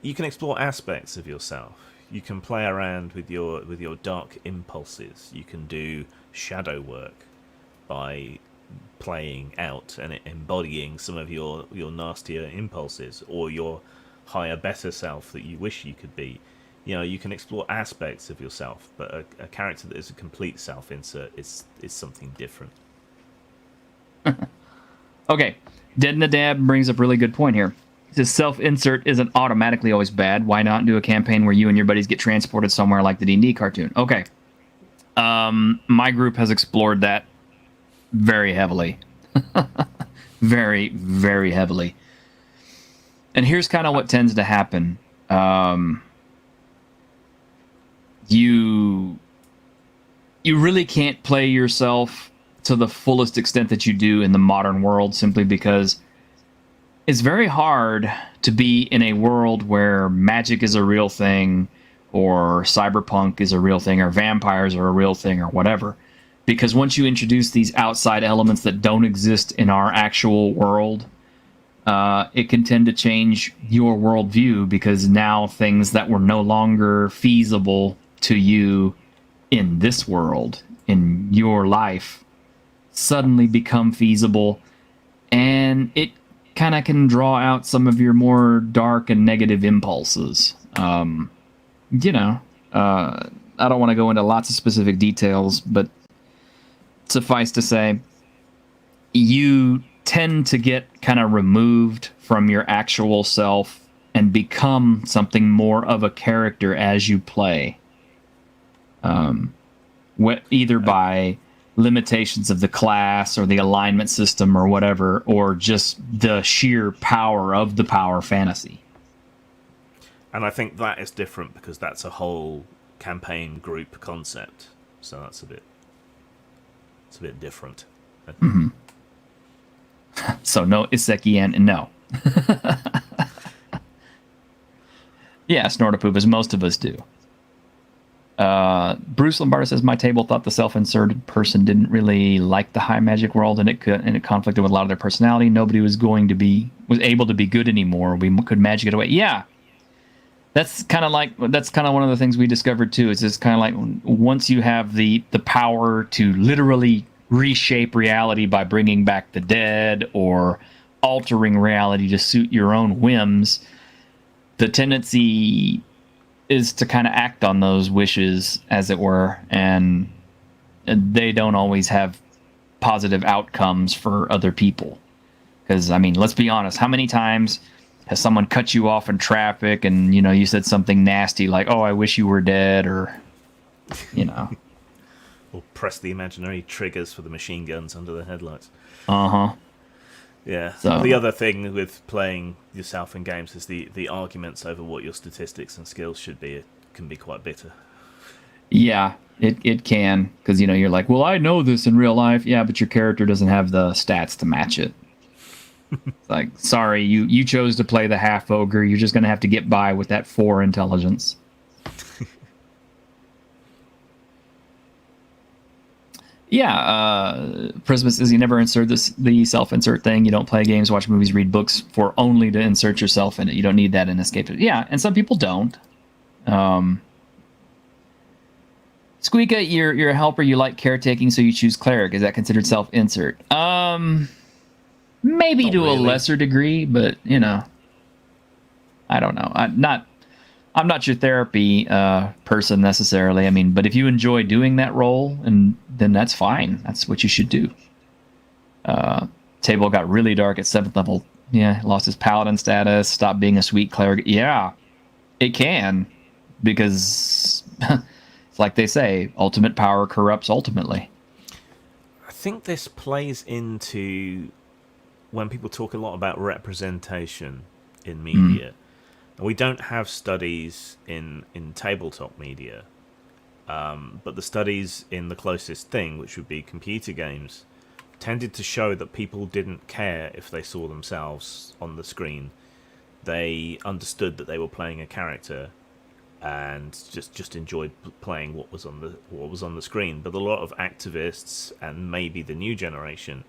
you can explore aspects of yourself. you can play around with your dark impulses. You can do shadow work by playing out and embodying some of your nastier impulses, or your higher, better self that you wish you could be. You know, you can explore aspects of yourself, but a character that is a complete self-insert is something different. Okay, Dead in the Dab brings up a really good point here. He says self-insert isn't automatically always bad. Why not do a campaign where you and your buddies get transported somewhere like the D&D cartoon? Okay. My group has explored that very heavily. Very, very heavily. And here's kind of what tends to happen. You really can't play yourself to the fullest extent that you do in the modern world, simply because it's very hard to be in a world where magic is a real thing, or cyberpunk is a real thing, or vampires are a real thing, or whatever. Because once you introduce these outside elements that don't exist in our actual world, it can tend to change your worldview, because now things that were no longer feasible to you in this world, in your life, suddenly become feasible, and it kind of can draw out some of your more dark and negative impulses. I don't want to go into lots of specific details, but suffice to say, you tend to get kind of removed from your actual self and become something more of a character as you play. Either by limitations of the class or the alignment system or whatever, or just the sheer power of the power fantasy. And I think that is different because that's a whole campaign group concept. So that's a bit different. Mm-hmm. So no Iseki and no. Yeah, Snortapoop, as most of us do. Bruce Lombardo says, my table thought the self-inserted person didn't really like the high magic world, and it conflicted with a lot of their personality. Nobody was able to be good anymore. We could magic it away. Yeah, that's kind of one of the things we discovered too. It's just kind of like, once you have the power to literally reshape reality by bringing back the dead or altering reality to suit your own whims, the tendency is to kind of act on those wishes, as it were, and they don't always have positive outcomes for other people. Because, I mean, let's be honest, how many times has someone cut you off in traffic and, you said something nasty like, oh, I wish you were dead, or, Or press the imaginary triggers for the machine guns under the headlights. Uh-huh. Yeah. So, the other thing with playing yourself in games is the arguments over what your statistics and skills should be. It can be quite bitter. Yeah, it can. Because, you're like, well, I know this in real life. Yeah, but your character doesn't have the stats to match it. It's like, sorry, you chose to play the half ogre. You're just going to have to get by with that 4 intelligence. Yeah, Prismus says, you never insert the self-insert thing. You don't play games, watch movies, read books for only to insert yourself in it. You don't need that in Escape. Yeah, and some people don't. Squeaka, you're a helper. You like caretaking, so you choose cleric. Is that considered self-insert? Maybe Not to really. a lesser degree, but I don't know. I'm not your therapy person necessarily. I mean, but if you enjoy doing that role, then that's fine. That's what you should do. Table got really dark at 7th level. Yeah, lost his paladin status, stopped being a sweet cleric. Yeah, it can, because it's like they say, ultimate power corrupts ultimately. I think this plays into when people talk a lot about representation in media. We don't have studies in tabletop media, but the studies in the closest thing, which would be computer games, tended to show that people didn't care if they saw themselves on the screen. They understood that they were playing a character and just enjoyed playing what was on the screen. But a lot of activists and maybe the new generation,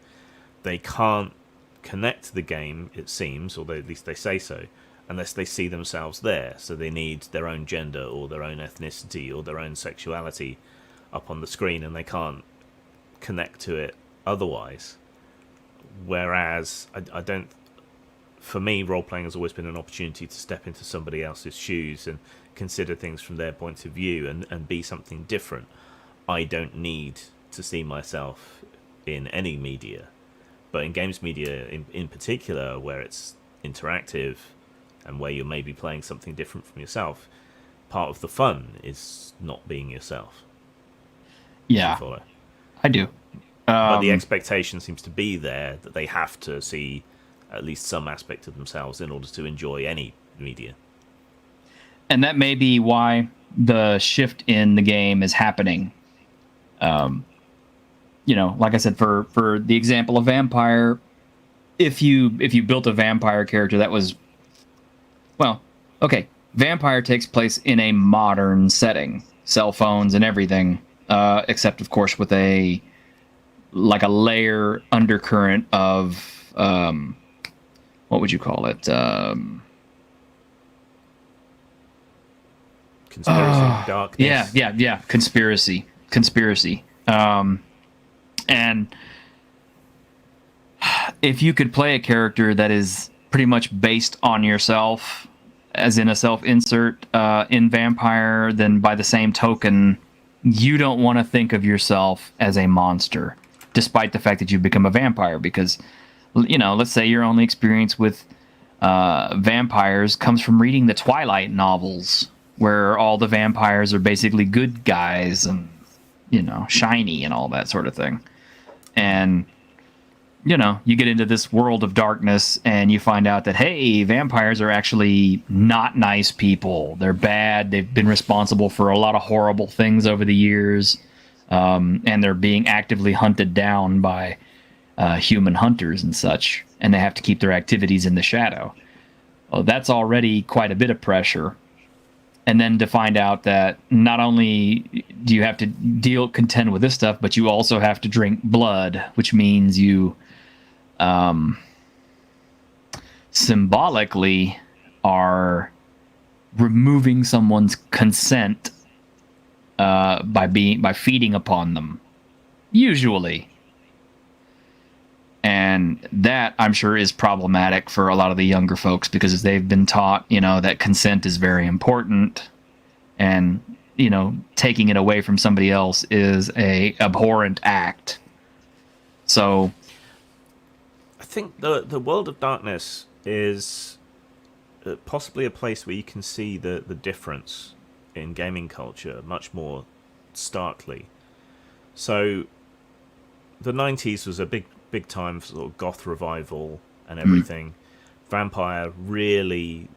they can't connect to the game, it seems, or at least they say so, unless they see themselves there. So they need their own gender or their own ethnicity or their own sexuality up on the screen, and they can't connect to it otherwise. Whereas I don't. For me, role playing has always been an opportunity to step into somebody else's shoes and consider things from their point of view and be something different. I don't need to see myself in any media, but in games media in particular, where it's interactive and where you're maybe playing something different from yourself, part of the fun is not being yourself. Do you Yeah, follow? I do. But the Um, expectation seems to be there that they have to see at least some aspect of themselves in order to enjoy any media. and that may be why the shift in the game is happening. Um, like I said, for the example of vampire, if you built a vampire character that was, well, okay, vampire takes place in a modern setting, cell phones and everything, except of course with a like a layer undercurrent of what would you call it? Conspiracy, darkness. Yeah. Conspiracy. And if you could play a character that is pretty much based on yourself, as in a self-insert in Vampire, then by the same token, you don't want to think of yourself as a monster, despite the fact that you've become a vampire. Because, let's say your only experience with vampires comes from reading the Twilight novels, where all the vampires are basically good guys and, shiny and all that sort of thing. And you get into this world of darkness and you find out that, hey, vampires are actually not nice people. They're bad. They've been responsible for a lot of horrible things over the years. And they're being actively hunted down by human hunters and such. And they have to keep their activities in the shadow. Well, that's already quite a bit of pressure. And then to find out that not only do you have to contend with this stuff, but you also have to drink blood, which means you symbolically are removing someone's consent by feeding upon them, usually. And that, I'm sure, is problematic for a lot of the younger folks because they've been taught, that consent is very important, and taking it away from somebody else is a abhorrent act. So I think the world of darkness is possibly a place where you can see the difference in gaming culture much more starkly. So the 90s was a big time for sort of goth revival and everything. Vampire really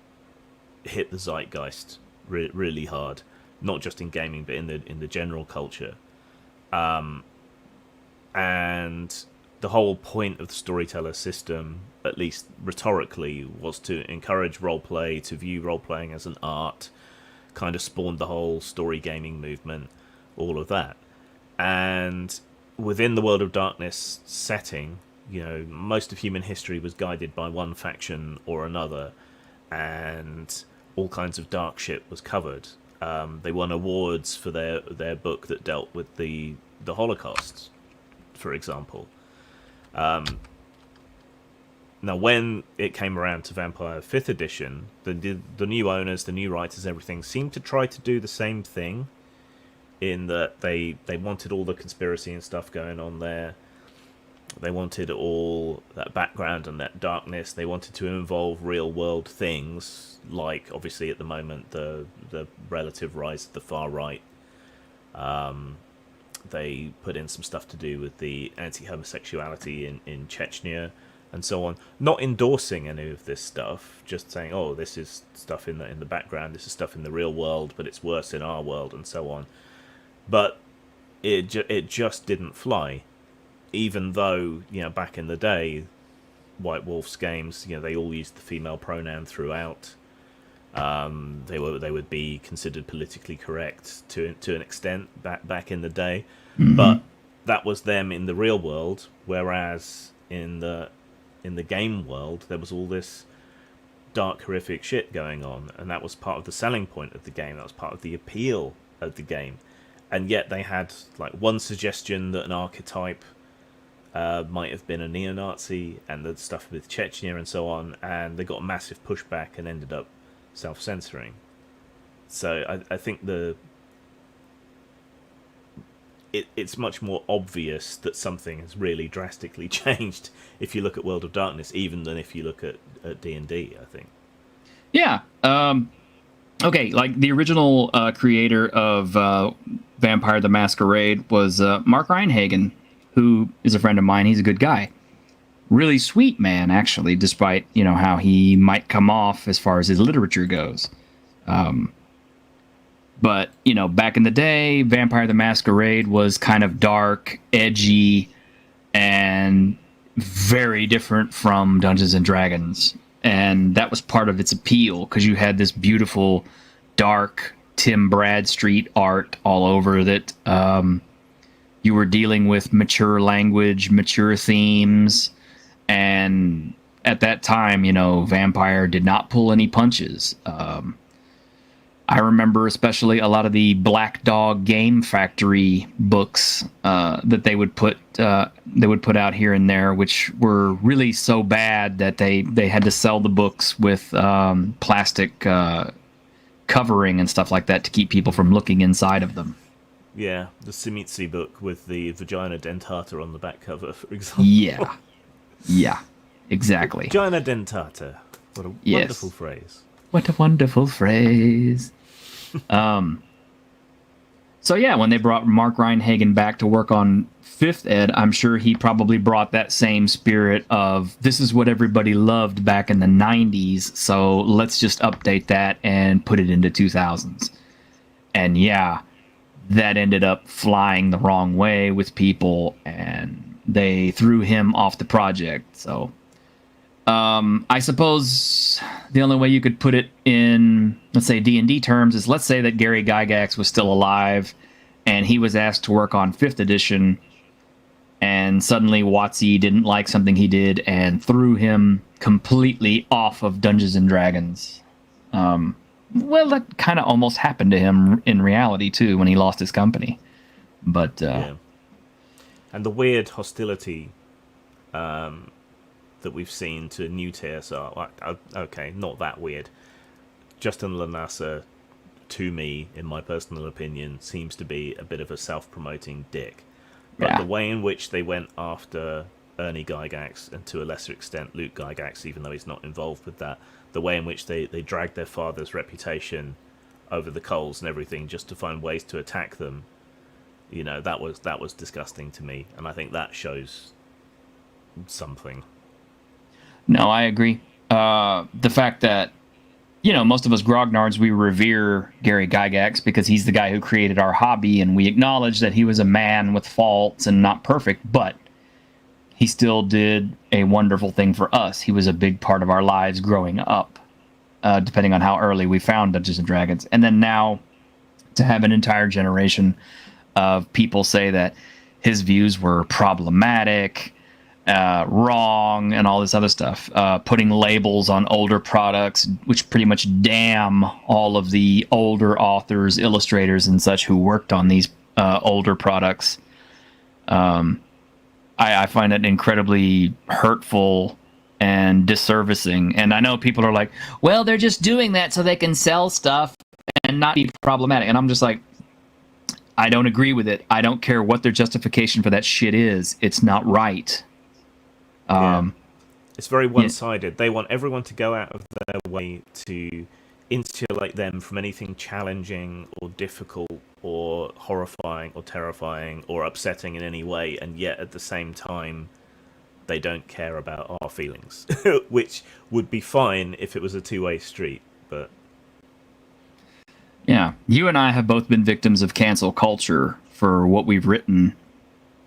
hit the zeitgeist really hard, not just in gaming but in the general culture. And the whole point of the storyteller system, at least rhetorically, was to encourage roleplay, to view roleplaying as an art, kind of spawned the whole story gaming movement, all of that. And within the World of Darkness setting, most of human history was guided by one faction or another, and all kinds of dark shit was covered. They won awards for their book that dealt with the Holocaust, for example. Now, when it came around to Vampire 5th edition, the new owners, the new writers, everything seemed to try to do the same thing, in that they wanted all the conspiracy and stuff going on there. They wanted all that background and that darkness. They wanted to involve real world things, like obviously at the moment the relative rise of the far right. They put in some stuff to do with the anti-homosexuality in Chechnya and so on. Not endorsing any of this stuff, just saying, oh, this is stuff in the background, this is stuff in the real world, but it's worse in our world and so on. But it just didn't fly, even though back in the day, White Wolf's games, they all used the female pronoun throughout. They would be considered politically correct to an extent back in the day, but that was them in the real world. Whereas in the game world, there was all this dark, horrific shit going on, and that was part of the selling point of the game. That was part of the appeal of the game. And yet they had like one suggestion that an archetype might have been a neo-Nazi, and the stuff with Chechnya and so on, and they got massive pushback and ended up self-censoring. So I think it's much more obvious that something has really drastically changed if you look at World of Darkness, even than if you look at D&D, I think. Yeah. Okay, like the original creator of Vampire the Masquerade was Mark Reinhagen, who is a friend of mine. He's a good guy. Really sweet man, actually, despite, you know, how he might come off as far as his literature goes. But, you know, back in the day, Vampire the Masquerade was kind of dark, edgy, and very different from Dungeons and Dragons. And that was part of its appeal, because you had this beautiful, dark Tim Bradstreet art all over that. You were dealing with mature language, mature themes, and at that time, you know, Vampire did not pull any punches. I remember especially a lot of the Black Dog Game Factory books that they would put out here and there, which were really so bad that they had to sell the books with plastic covering and stuff like that to keep people from looking inside of them. Yeah, the Simitsi book with the vagina dentata on the back cover, for example. Yeah, exactly. Vagina dentata. What a wonderful phrase. What a wonderful phrase. So yeah, when they brought Mark Reinhagen back to work on 5th Ed, I'm sure he probably brought that same spirit of, this is what everybody loved back in the 90s, so let's just update that and put it into 2000s. And yeah, that ended up flying the wrong way with people, and they threw him off the project. So I suppose the only way you could put it in, let's say, D&D terms is, let's say that Gary Gygax was still alive and he was asked to work on 5th edition, and suddenly WotC didn't like something he did and threw him completely off of Dungeons and Dragons. Well, that kind of almost happened to him in reality, too, when he lost his company. But yeah. And the weird hostility that we've seen to new TSR, okay, not that weird. Justin Lanassa, to me, in my personal opinion, seems to be a bit of a self-promoting dick. But the way in which they went after Ernie Gygax, and to a lesser extent Luke Gygax, even though he's not involved with that, the way in which they dragged their father's reputation over the coals and everything just to find ways to attack them, you know, that was disgusting to me, and I think that shows something. No, I agree. The fact that, you know, most of us grognards, we revere Gary Gygax because he's the guy who created our hobby, and we acknowledge that he was a man with faults and not perfect, but he still did a wonderful thing for us. He was a big part of our lives growing up, depending on how early we found Dungeons & Dragons. And then now to have an entire generation of people say that his views were problematic, wrong, and all this other stuff, putting labels on older products, which pretty much damn all of the older authors, illustrators, and such who worked on these older products. I find it incredibly hurtful and disservicing. And I know people are like, well, they're just doing that so they can sell stuff and not be problematic. And I'm just like, I don't agree with it. I don't care what their justification for that shit is. It's not right. It's very one-sided. Yeah. They want everyone to go out of their way to insulate them from anything challenging or difficult or horrifying or terrifying or upsetting in any way, and yet at the same time they don't care about our feelings, which would be fine if it was a two-way street, but yeah, you and I have both been victims of cancel culture for what we've written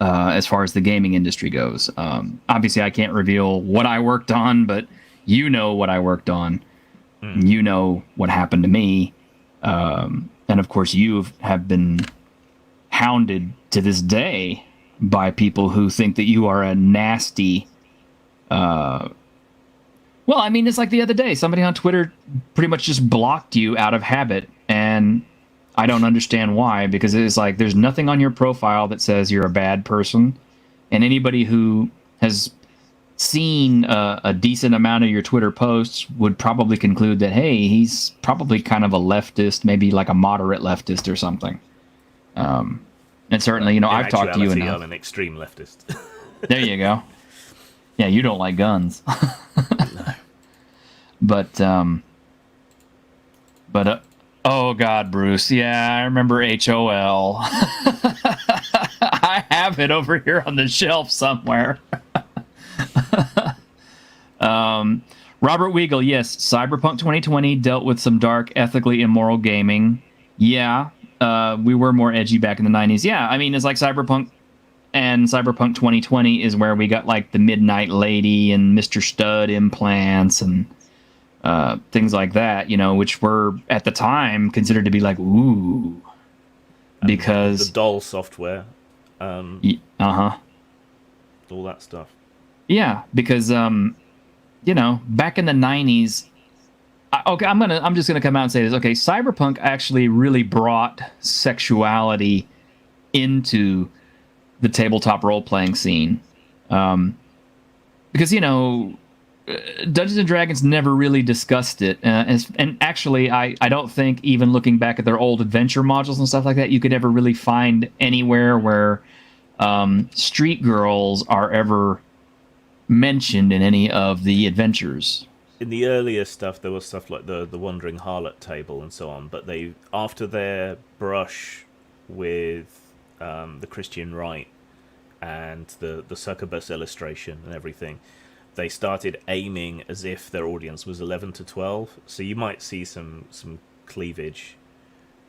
as far as the gaming industry goes. Obviously I can't reveal what I worked on, but you know what I worked on. You know what happened to me. And of course, you have been hounded to this day by people who think that you are a nasty, well, Well, I mean, it's like the other day, somebody on Twitter pretty much just blocked you out of habit, and I don't understand why, because it's like there's nothing on your profile that says you're a bad person, and anybody who has seen a decent amount of your Twitter posts would probably conclude that, hey, he's probably kind of a leftist, maybe like a moderate leftist or something. And certainly, you know, I've talked to you enough. I'm an extreme leftist. There you go. Yeah, you don't like guns. No. But oh God, Bruce. Yeah, I remember HOL. I have it over here on the shelf somewhere. Robert Weigel, yes, Cyberpunk 2020 dealt with some dark, ethically immoral gaming. Yeah, we were more edgy back in the 90s. Yeah, I mean, it's like Cyberpunk, and Cyberpunk 2020 is where we got like the Midnight Lady and Mr. Stud implants and things like that, you know, which were at the time considered to be like, ooh, because the doll software, all that stuff. Yeah, because you know, back in the 90s, I'm just gonna come out and say this. Okay, Cyberpunk actually really brought sexuality into the tabletop role-playing scene, because, you know, Dungeons and Dragons never really discussed it, and actually, I don't think, even looking back at their old adventure modules and stuff like that, you could ever really find anywhere where street girls are ever mentioned in any of the adventures. In the earlier stuff, there was stuff like the Wandering Harlot table and so on, but they, after their brush with the Christian right and the succubus illustration and everything, they started aiming as if their audience was 11 to 12. So you might see some cleavage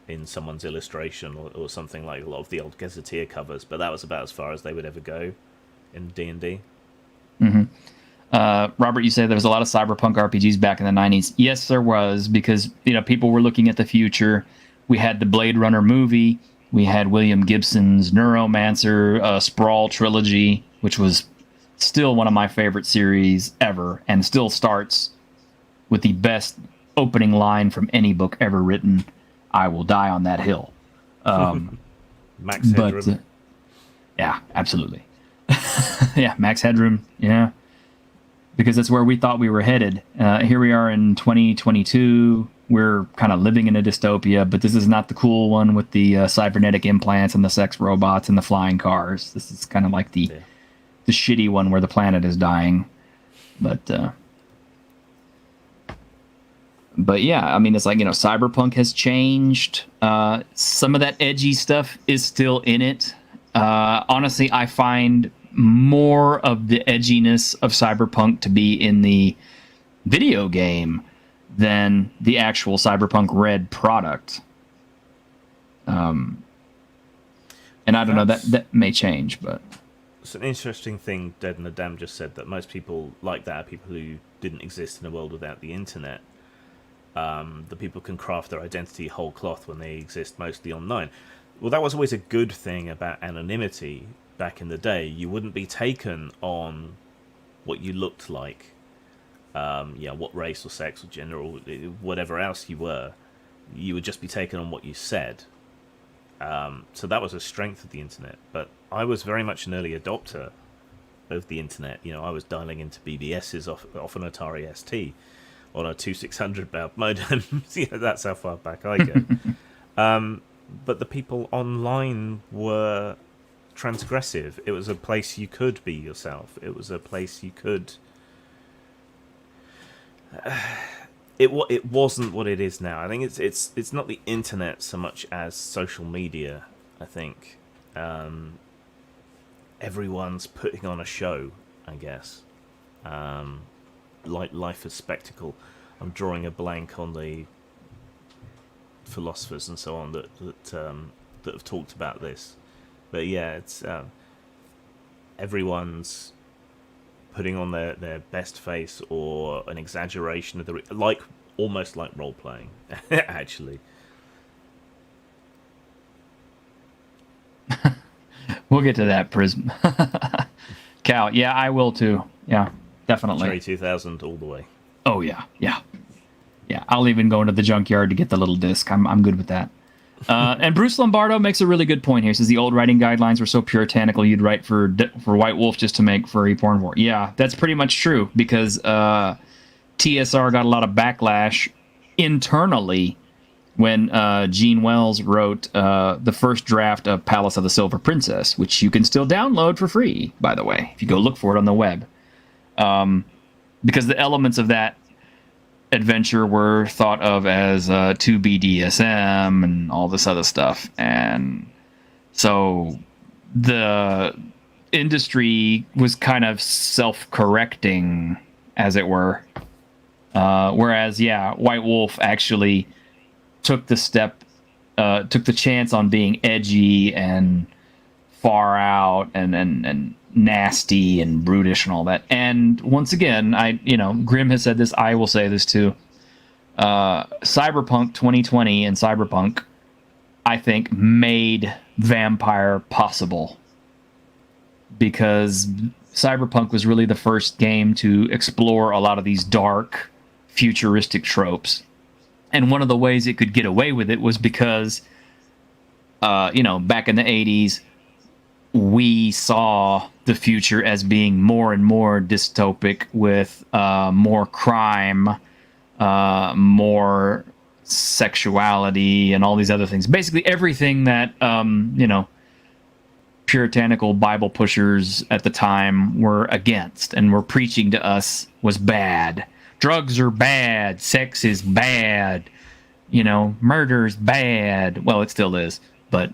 in someone's illustration or something, like a lot of the old Gazetteer covers, but that was about as far as they would ever go in D&D. Robert, you say there was a lot of cyberpunk RPGs back in the 90s. Yes, there was, because, you know, people were looking at the future. We had the Blade Runner movie. We had William Gibson's Neuromancer, Sprawl trilogy, which was still one of my favorite series ever, and still starts with the best opening line from any book ever written: "I will die on that hill." Max Headroom. But, yeah, absolutely. Yeah, Max Headroom. Yeah, because that's where we thought we were headed. Here we are in 2022. We're kind of living in a dystopia, but this is not the cool one with the cybernetic implants and the sex robots and the flying cars. This is kind of like the shitty one where the planet is dying. But yeah, I mean, it's like, you know, cyberpunk has changed. Some of that edgy stuff is still in it. Honestly, I find more of the edginess of cyberpunk to be in the video game than the actual Cyberpunk Red product. And I don't know, that may change, but it's an interesting thing Dead and the Dam just said, that most people like that are people who didn't exist in a world without the internet. The people can craft their identity whole cloth when they exist mostly online. Well, that was always a good thing about anonymity back in the day. You wouldn't be taken on what you looked like, what race or sex or gender or whatever else you were. You would just be taken on what you said. So that was a strength of the internet. But I was very much an early adopter of the internet. You know, I was dialing into BBSs off an Atari ST on a 2600 baud modem. You know, that's how far back I go. But the people online were transgressive. It was a place you could be yourself. It was a place you could... It wasn't what it is now. I think it's not the internet so much as social media. I think everyone's putting on a show, I guess. Like life as spectacle. I'm drawing a blank on the philosophers and so on that have talked about this. But yeah, it's everyone's putting on their best face or an exaggeration of almost like role playing, actually. We'll get to that, Prism. Cal, yeah, I will too. Yeah, definitely. Cherry 2000 all the way. Oh yeah, yeah, yeah. I'll even go into the junkyard to get the little disc. I'm good with that. And Bruce Lombardo makes a really good point here. He says the old writing guidelines were so puritanical you'd write for White Wolf just to make furry porn for. Yeah, that's pretty much true because TSR got a lot of backlash internally when Gene Wells wrote the first draft of Palace of the Silver Princess, which you can still download for free, by the way, if you go look for it on the web. Because the elements of that adventure were thought of as 2BDSM and all this other stuff. And so the industry was kind of self-correcting, as it were. Whereas, yeah, White Wolf actually took the chance on being edgy and far out and nasty and brutish and all that. And once again, Grimm has said this, I will say this too. Cyberpunk 2020 and Cyberpunk, I think, made vampire possible because Cyberpunk was really the first game to explore a lot of these dark, futuristic tropes. And one of the ways it could get away with it was because, back in the 80s, we saw the future as being more and more dystopic with more crime, more sexuality, and all these other things. Basically, everything that, puritanical Bible pushers at the time were against and were preaching to us was bad. Drugs are bad. Sex is bad. Murder's bad. Well, it still is. But,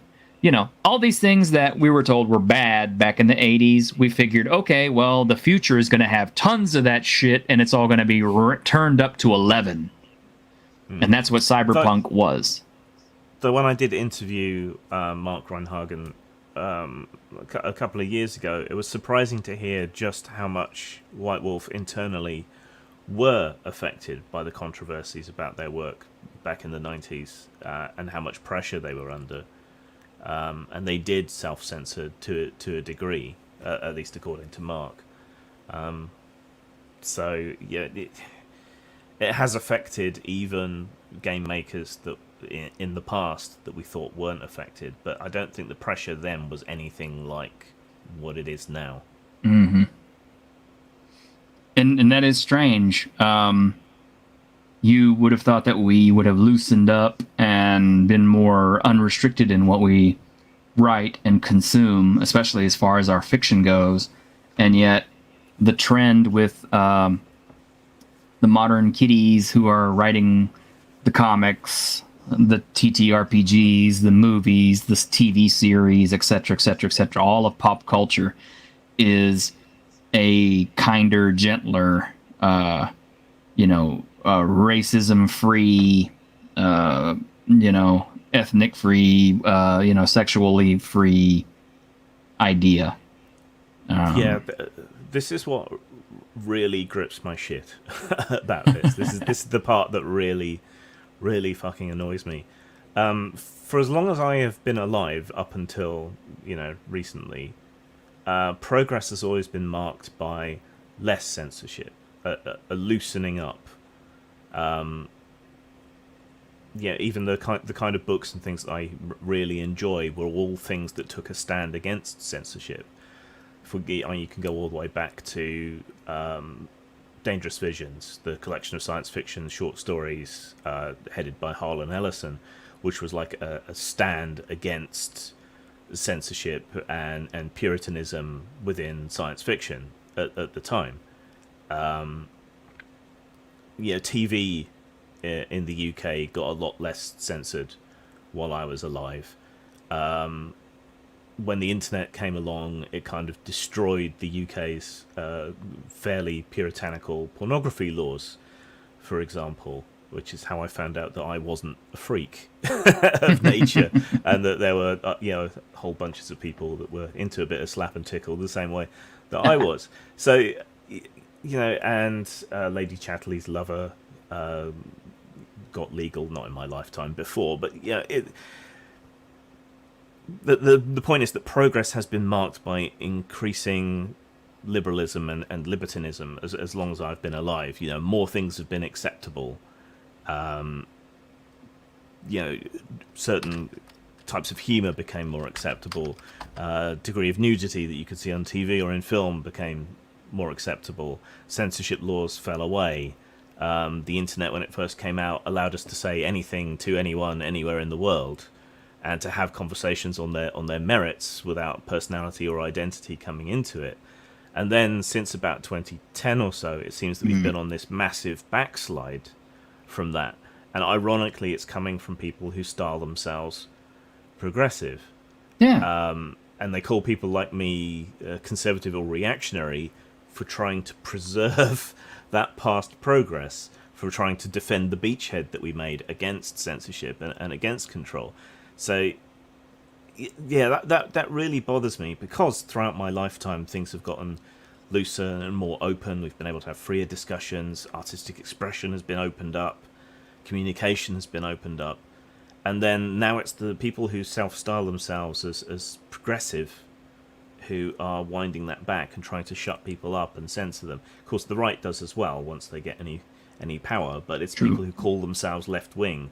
all these things that we were told were bad back in the 80s, we figured, okay, well, the future is going to have tons of that shit, and it's all going to be turned up to 11. And that's what Cyberpunk was. So when I did interview Mark Reinhagen a couple of years ago, it was surprising to hear just how much White Wolf internally were affected by the controversies about their work back in the 90s and how much pressure they were under. And they did self-censor to a degree, at least according to Mark. So, yeah, it has affected even game makers that in the past that we thought weren't affected. But I don't think the pressure then was anything like what it is now. Mm-hmm. And that is strange. You would have thought that we would have loosened up and been more unrestricted in what we write and consume, especially as far as our fiction goes. And yet, the trend with the modern kiddies who are writing the comics, the TTRPGs, the movies, the TV series, etc., etc., etc., all of pop culture is a kinder, gentler, racism-free, ethnic-free, sexually free idea. This is what really grips my shit about this. This is the part that really, really fucking annoys me. For as long as I have been alive, up until recently, progress has always been marked by less censorship, a loosening up. Even the kind of books and things that I really enjoy were all things that took a stand against censorship. You can go all the way back to Dangerous Visions, the collection of science fiction short stories headed by Harlan Ellison, which was like a stand against censorship and puritanism within science fiction at the time. TV in the UK got a lot less censored while I was alive. When the internet came along, it kind of destroyed the UK's fairly puritanical pornography laws, for example, which is how I found out that I wasn't a freak of nature, and that there were whole bunches of people that were into a bit of slap and tickle the same way that I was. So, and Lady Chatterley's Lover got legal, not in my lifetime before, but the point is that progress has been marked by increasing liberalism and libertinism as long as I've been alive. You know, more things have been acceptable. You know, certain types of humor became more acceptable. Degree of nudity that you could see on TV or in film became more acceptable. Censorship laws fell away. The internet, when it first came out, allowed us to say anything to anyone anywhere in the world, and to have conversations on their merits without personality or identity coming into it. And then since about 2010 or so, it seems that we've been on this massive backslide from that. And ironically, it's coming from people who style themselves progressive. Yeah. And they call people like me conservative or reactionary for trying to preserve that past progress, for trying to defend the beachhead that we made against censorship and against control. So, yeah, that really bothers me, because throughout my lifetime things have gotten looser and more open. We've been able to have freer discussions, artistic expression has been opened up, communication has been opened up, and then now it's the people who self-style themselves as progressive who are winding that back and trying to shut people up and censor them. Of course, the right does as well once they get any power, but it's True. people who call themselves left-wing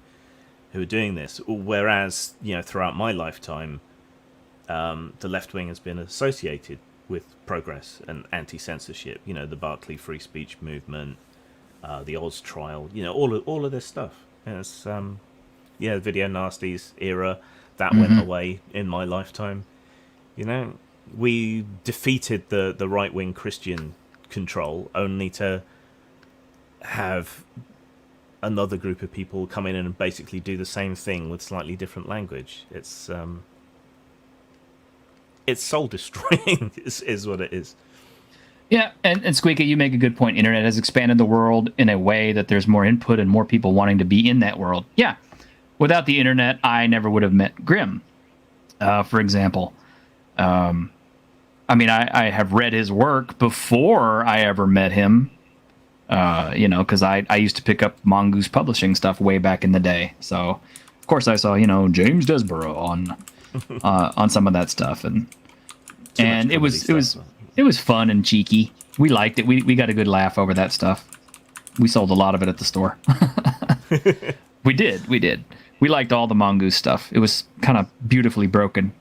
who are doing this. Whereas, you know, throughout my lifetime, the left wing has been associated with progress and anti-censorship. You know, the Berkeley free speech movement, the Oz trial. You know, all of this stuff. And it's the video nasties era that went away in my lifetime. You know, we defeated the right wing Christian control only to have another group of people come in and basically do the same thing with slightly different language. It's soul destroying is what it is. Yeah, and Squeaky, you make a good point. Internet has expanded the world in a way that there's more input and more people wanting to be in that world. Yeah, without the internet, I never would have met Grimm, for example. I mean, I have read his work before I ever met him. You know, because I used to pick up Mongoose Publishing stuff way back in the day. So, of course, I saw, you know, James Desborough on some of that stuff, and it was fun and cheeky. We liked it. We got a good laugh over that stuff. We sold a lot of it at the store. We did. We liked all the Mongoose stuff. It was kind of beautifully broken.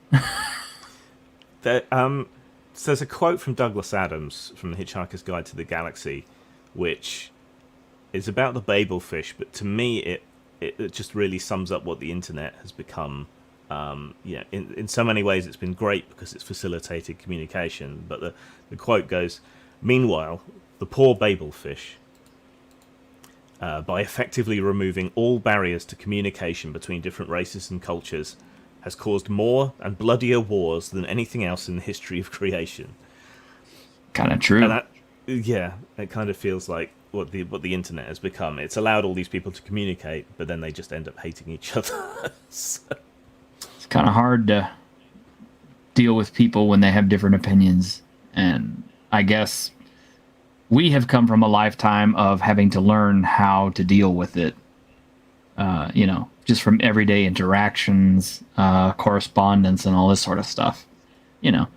So there's a quote from Douglas Adams from The Hitchhiker's Guide to the Galaxy, which is about the Babel fish, but to me it just really sums up what the internet has become. In so many ways it's been great because it's facilitated communication, but the quote goes, "Meanwhile, the poor Babel fish, by effectively removing all barriers to communication between different races and cultures, has caused more and bloodier wars than anything else in the history of creation." Kind of true. And that, yeah, it kind of feels like what the internet has become. It's allowed all these people to communicate, but then they just end up hating each other. So. It's kind of hard to deal with people when they have different opinions, and I guess we have come from a lifetime of having to learn how to deal with it. You know, just from everyday interactions, correspondence, and all this sort of stuff. You know,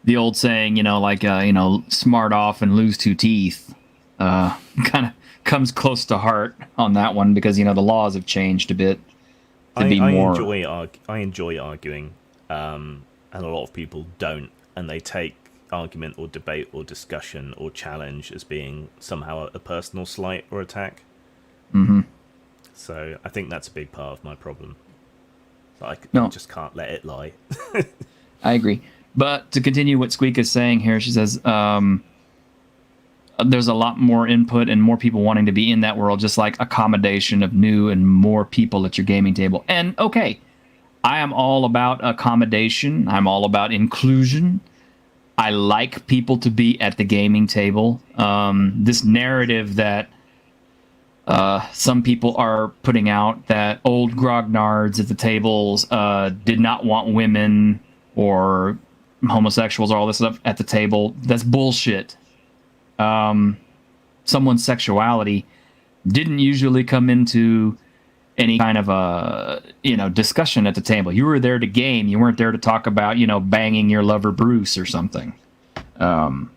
the old saying, you know, like, you know, smart off and lose two teeth, kind of comes close to heart on that one, because, you know, the laws have changed a bit to be more. I enjoy arguing, and a lot of people don't, and they take argument or debate or discussion or challenge as being somehow a personal slight or attack. Mm-hmm. So I think that's a big part of my problem. I just can't let it lie. I agree. But to continue what Squeak is saying here, she says, there's a lot more input and more people wanting to be in that world, just like accommodation of new and more people at your gaming table. And okay, I am all about accommodation. I'm all about inclusion. I like people to be at the gaming table. This narrative that some people are putting out, that old grognards at the tables did not want women or homosexuals or all this stuff at the table, that's bullshit. Someone's sexuality didn't usually come into any kind of a, you know, discussion at the table. You were there to game. You weren't there to talk about, you know, banging your lover Bruce or something. And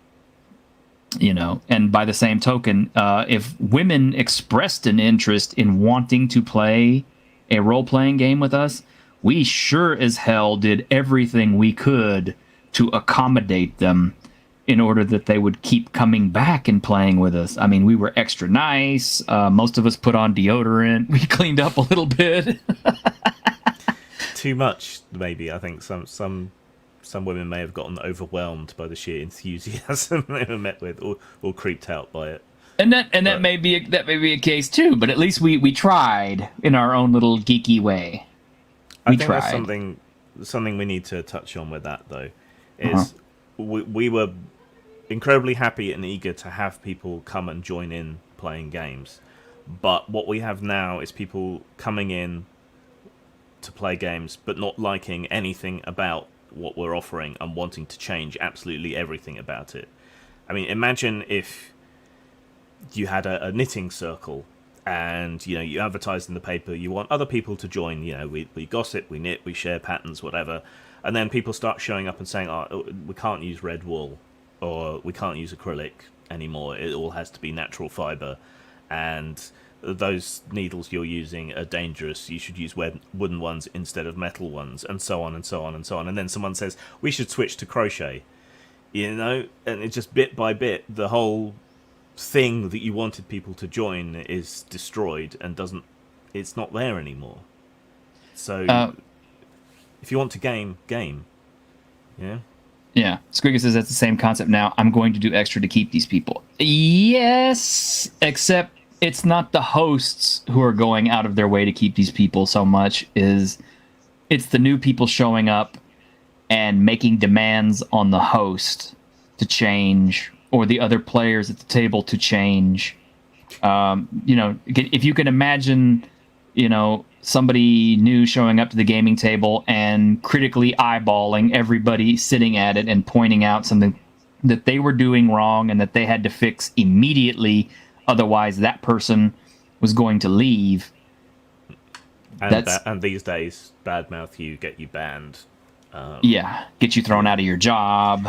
by the same token, if women expressed an interest in wanting to play a role-playing game with us, we sure as hell did everything we could to accommodate them in order that they would keep coming back and playing with us. I mean, we were extra nice. Most of us put on deodorant. We cleaned up a little bit. Too much, maybe. I think some women may have gotten overwhelmed by the sheer enthusiasm they were met with, or creeped out by it. And that may be a case too. But at least we tried in our own little geeky way. I think there's something we need to touch on with that, though, is we were incredibly happy and eager to have people come and join in playing games. But what we have now is people coming in to play games, but not liking anything about what we're offering and wanting to change absolutely everything about it. I mean, imagine if you had a knitting circle and you advertise in the paper you want other people to join. We gossip, we knit, we share patterns, whatever, and then people start showing up and saying, oh, we can't use red wool, or we can't use acrylic anymore, it all has to be natural fiber, and those needles you're using are dangerous, you should use wooden ones instead of metal ones, and so on and so on and so on. And then someone says we should switch to crochet, and it's just bit by bit the whole thing that you wanted people to join is destroyed and it's not there anymore. So if you want to game, yeah. Squiggy says that's the same concept now. I'm going to do extra to keep these people. Yes, except it's not the hosts who are going out of their way to keep these people so much. It's the new people showing up and making demands on the host to change, or the other players at the table to change. If you can imagine, somebody new showing up to the gaming table and critically eyeballing everybody sitting at it and pointing out something that they were doing wrong and that they had to fix immediately, otherwise that person was going to leave. And these days, badmouth you, get you banned. Get you thrown out of your job.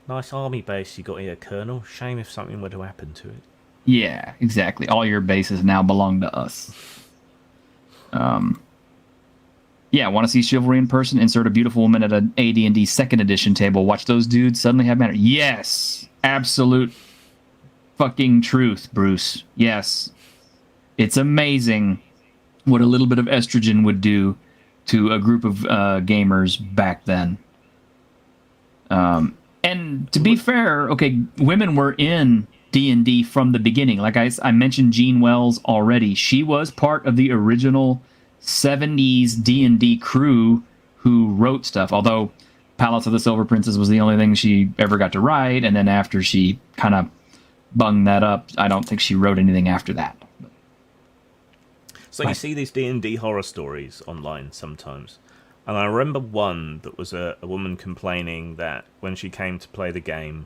Nice army base you got here, Colonel. Shame if something were to happen to it. Yeah, exactly. All your bases now belong to us. Want to see chivalry in person? Insert a beautiful woman at an AD&D 2nd edition table. Watch those dudes suddenly have manner. Yes! Absolute fucking truth, Bruce. Yes. It's amazing what a little bit of estrogen would do to a group of gamers back then. And to be fair, okay, women were in D&D from the beginning. Like I mentioned Jean Wells already. She was part of the original 70s D&D crew who wrote stuff, although Palace of the Silver Princess was the only thing she ever got to write, and then after she kind of bunged that up, I don't think she wrote anything after that. So you see these D&D horror stories online sometimes. And I remember one that was a woman complaining that when she came to play the game,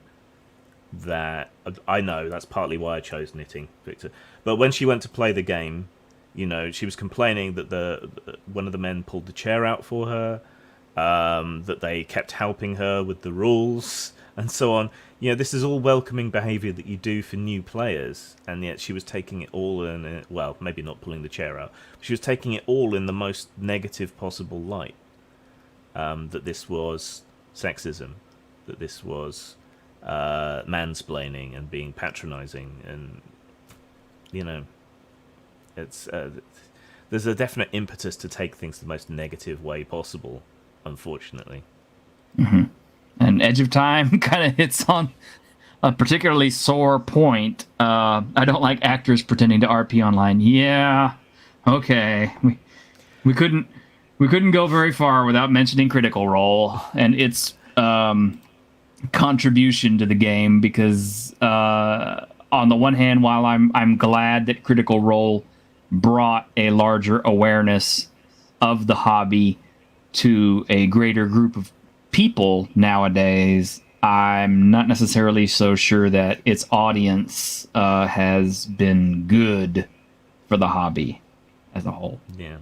that I know that's partly why I chose knitting, Victor. But when she went to play the game, she was complaining that one of the men pulled the chair out for her, that they kept helping her with the rules and so on. This is all welcoming behaviour that you do for new players, and yet she was taking it all in. Well, maybe not pulling the chair out. But she was taking it all in the most negative possible light. That this was sexism, that this was mansplaining and being patronising, and it's there's a definite impetus to take things the most negative way possible, unfortunately. Mm-hmm. And Edge of Time kind of hits on a particularly sore point. I don't like actors pretending to RP online. Yeah, okay, we couldn't go very far without mentioning Critical Role and its contribution to the game, because on the one hand, while I'm glad that Critical Role brought a larger awareness of the hobby to a greater group of people nowadays, I'm not necessarily so sure that its audience has been good for the hobby as a whole. Yeah.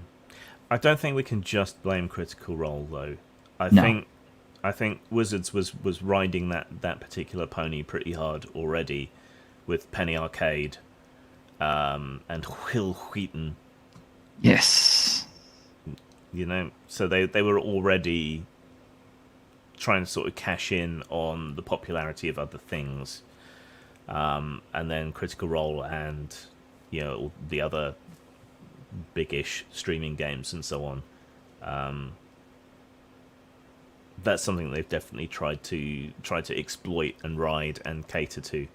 I don't think we can just blame Critical Role, though. I I think Wizards was riding that particular pony pretty hard already with Penny Arcade and Will Wheaton. Yes. So they were already trying to sort of cash in on the popularity of other things, and then Critical Role and the other big-ish streaming games and so on. That's something they've definitely tried to exploit and ride and cater to.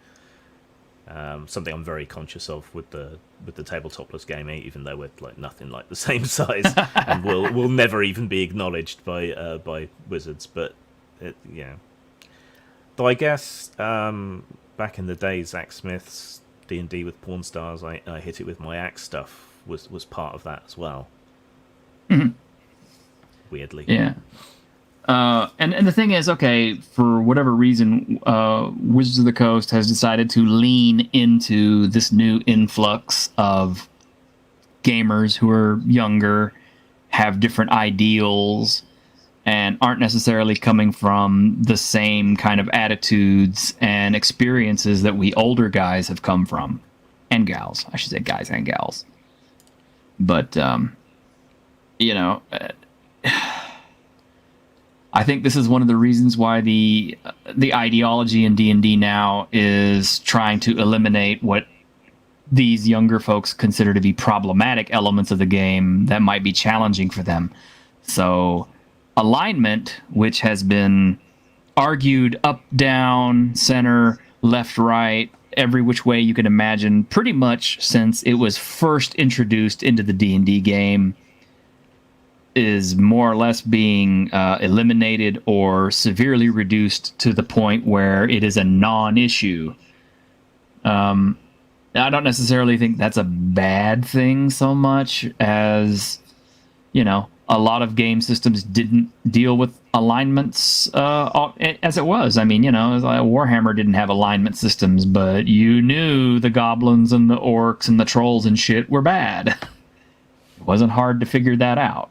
Something I'm very conscious of with the Tabletopless game, even though we're like nothing like the same size, and will never even be acknowledged by Wizards. But yeah. Though I guess back in the day, Zach Smith's D&D with Porn Stars, I hit it with my axe stuff was part of that as well. Mm-hmm. Weirdly, yeah. And the thing is, okay, for whatever reason, Wizards of the Coast has decided to lean into this new influx of gamers who are younger, have different ideals, and aren't necessarily coming from the same kind of attitudes and experiences that we older guys have come from. And gals. I should say guys and gals. But, I think this is one of the reasons why the ideology in D&D now is trying to eliminate what these younger folks consider to be problematic elements of the game that might be challenging for them. So alignment, which has been argued up, down, center, left, right, every which way you can imagine, pretty much since it was first introduced into the D&D game, is more or less being eliminated or severely reduced to the point where it is a non-issue. I don't necessarily think that's a bad thing so much as, a lot of game systems didn't deal with alignments as it was. I mean, Warhammer didn't have alignment systems, but you knew the goblins and the orcs and the trolls and shit were bad. It wasn't hard to figure that out.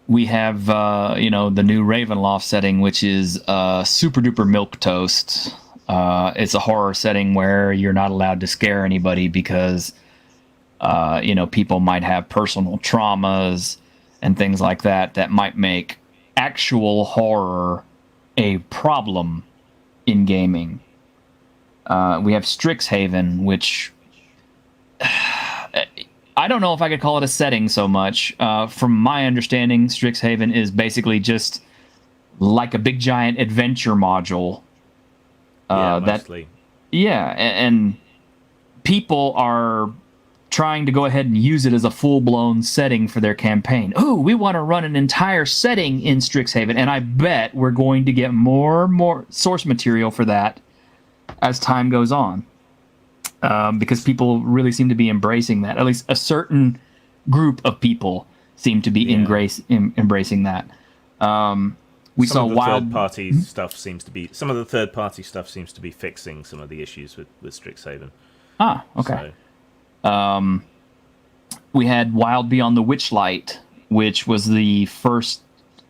We have, the new Ravenloft setting, which is super duper milquetoast. It's a horror setting where you're not allowed to scare anybody because, people might have personal traumas and things like that might make actual horror a problem in gaming. We have Strixhaven, which I don't know if I could call it a setting so much. From my understanding, Strixhaven is basically just like a big giant adventure module. mostly. And people are trying to go ahead and use it as a full-blown setting for their campaign. Oh, we want to run an entire setting in Strixhaven, and I bet we're going to get more and more source material for that as time goes on. Because people really seem to be embracing that. At least a certain group of people seem to be embracing that. We saw wild third-party stuff seems to be some of the third-party stuff seems to be fixing some of the issues with Strixhaven. Ah, okay. So. We had Wild Beyond the Witchlight, which was the first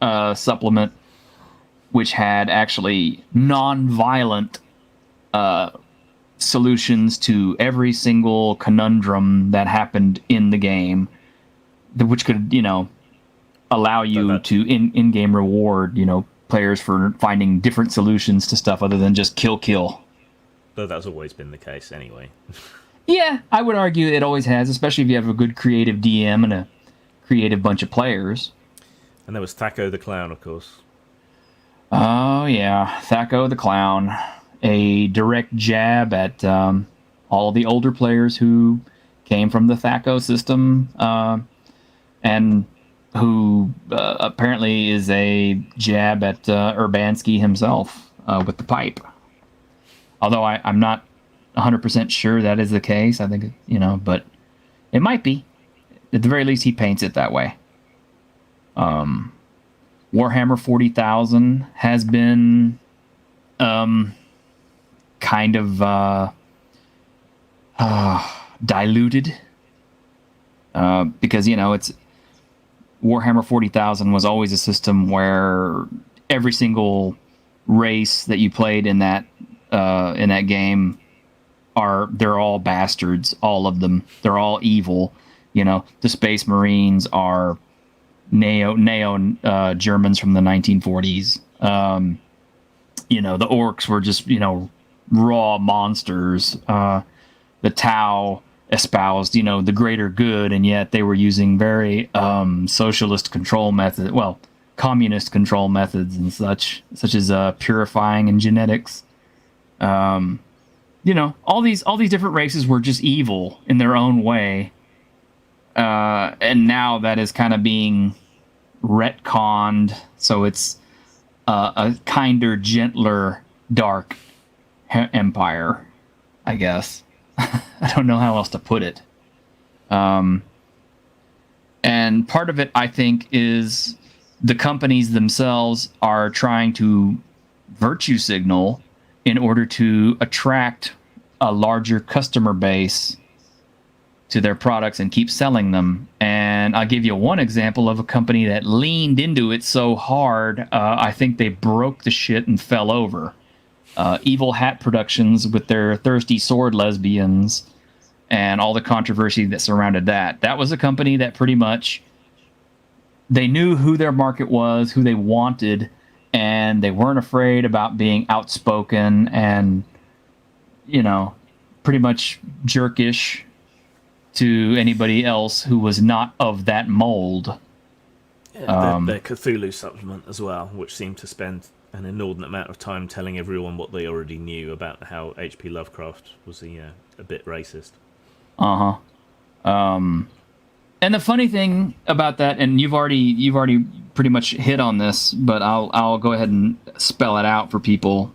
supplement, which had actually non-violent solutions to every single conundrum that happened in the game, which could, allow you to in-game reward, players for finding different solutions to stuff other than just kill. Though that's always been the case anyway. Yeah, I would argue it always has, especially if you have a good creative DM and a creative bunch of players. And there was Thaco the Clown, of course. Oh, yeah, Thaco the Clown. A direct jab at all the older players who came from the Thaco system and who apparently is a jab at Urbanski himself with the pipe. Although I'm not 100% sure that is the case. I think, but it might be. At the very least, he paints it that way. Warhammer 40,000 has been kind of diluted because, it's Warhammer 40,000 was always a system where every single race that you played in that game they're all bastards, all of them. They're all evil. You know, the Space Marines are neo Germans from the 1940s. You know, the orcs were just, you know, raw monsters. The Tau espoused, you know, the greater good, and yet they were using very socialist control methods, well, communist control methods and such as purifying and genetics. You know, all these different races were just evil in their own way, and now that is kind of being retconned, so it's a kinder, gentler, dark empire, I guess. I don't know how else to put it. And part of it, I think, is the companies themselves are trying to virtue signal in order to attract a larger customer base to their products and keep selling them. And I'll give you one example of a company that leaned into it so hard, I think they broke the shit and fell over. Evil Hat Productions with their thirsty sword lesbians and all the controversy that surrounded that. That was a company that pretty much, they knew who their market was, who they wanted, and they weren't afraid about being outspoken and, you know, pretty much jerkish to anybody else who was not of that mold. Yeah, their Cthulhu supplement as well, which seemed to spend an inordinate amount of time telling everyone what they already knew about how H.P. Lovecraft was a bit racist. And the funny thing about that, and you've already pretty much hit on this, but I'll go ahead and spell it out for people.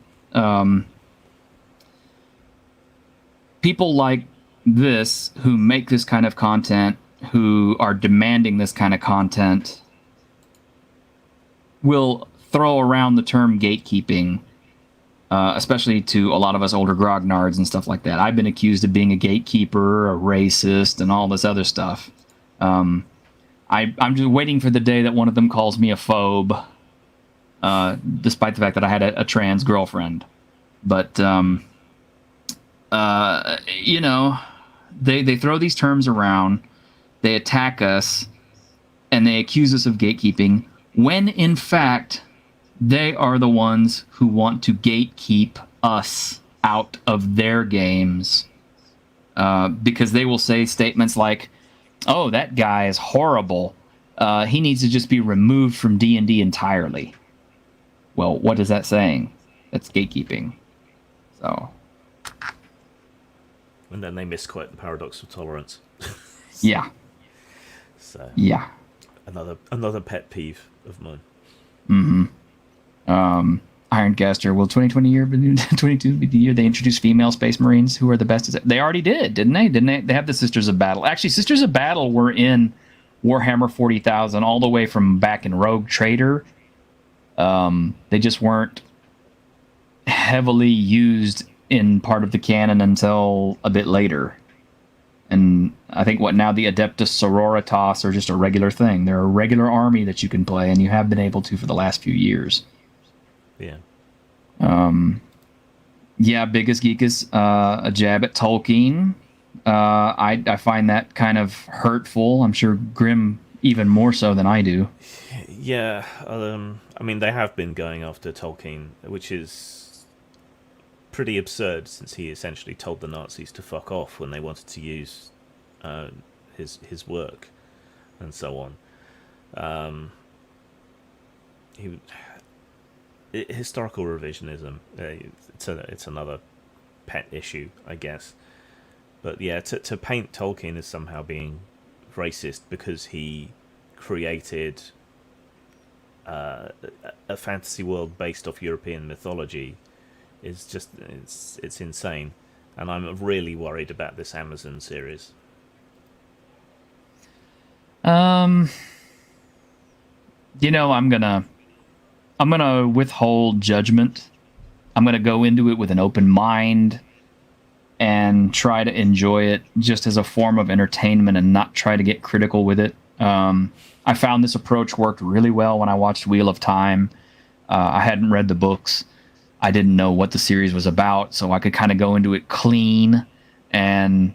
People like this, who make this kind of content, who are demanding this kind of content, will throw around the term gatekeeping, especially to a lot of us older grognards and stuff like that. I've been accused of being a gatekeeper, a racist, and all this other stuff. I'm just waiting for the day that one of them calls me a phobe, despite the fact that I had a trans girlfriend. But, you know, they throw these terms around, they attack us, and they accuse us of gatekeeping, when in fact they are the ones who want to gatekeep us out of their games, because they will say statements like, oh, that guy is horrible, he needs to just be removed from D&D entirely. Well, what is that saying? That's gatekeeping. So, and then they misquote the paradox of tolerance. Yeah. So yeah, another pet peeve of mine. Ironcaster, will 2022 be the year they introduce female Space Marines who are the best? They already did, didn't they? They have the Sisters of Battle. Actually, Sisters of Battle were in Warhammer 40,000 all the way from back in Rogue Trader. They just weren't heavily used in part of the canon until a bit later. And I think now the Adeptus Sororitas are just a regular thing. They're a regular army that you can play, and you have been able to for the last few years. Yeah. Yeah, Biggest Geek is a jab at Tolkien. I find that kind of hurtful. I'm sure Grimm even more so than I do. Yeah, I mean, they have been going after Tolkien, which is pretty absurd, since he essentially told the Nazis to fuck off when they wanted to use his work and so on. Historical revisionism, it's another pet issue, I guess. But yeah, to paint Tolkien as somehow being racist because he created a fantasy world based off European mythology is just it's insane, and I'm really worried about this Amazon series. You know, I'm gonna withhold judgment. I'm gonna go into it with an open mind and try to enjoy it just as a form of entertainment and not try to get critical with it. I found this approach worked really well when I watched Wheel of Time. I hadn't read the books. I didn't know what the series was about, so I could kind of go into it clean and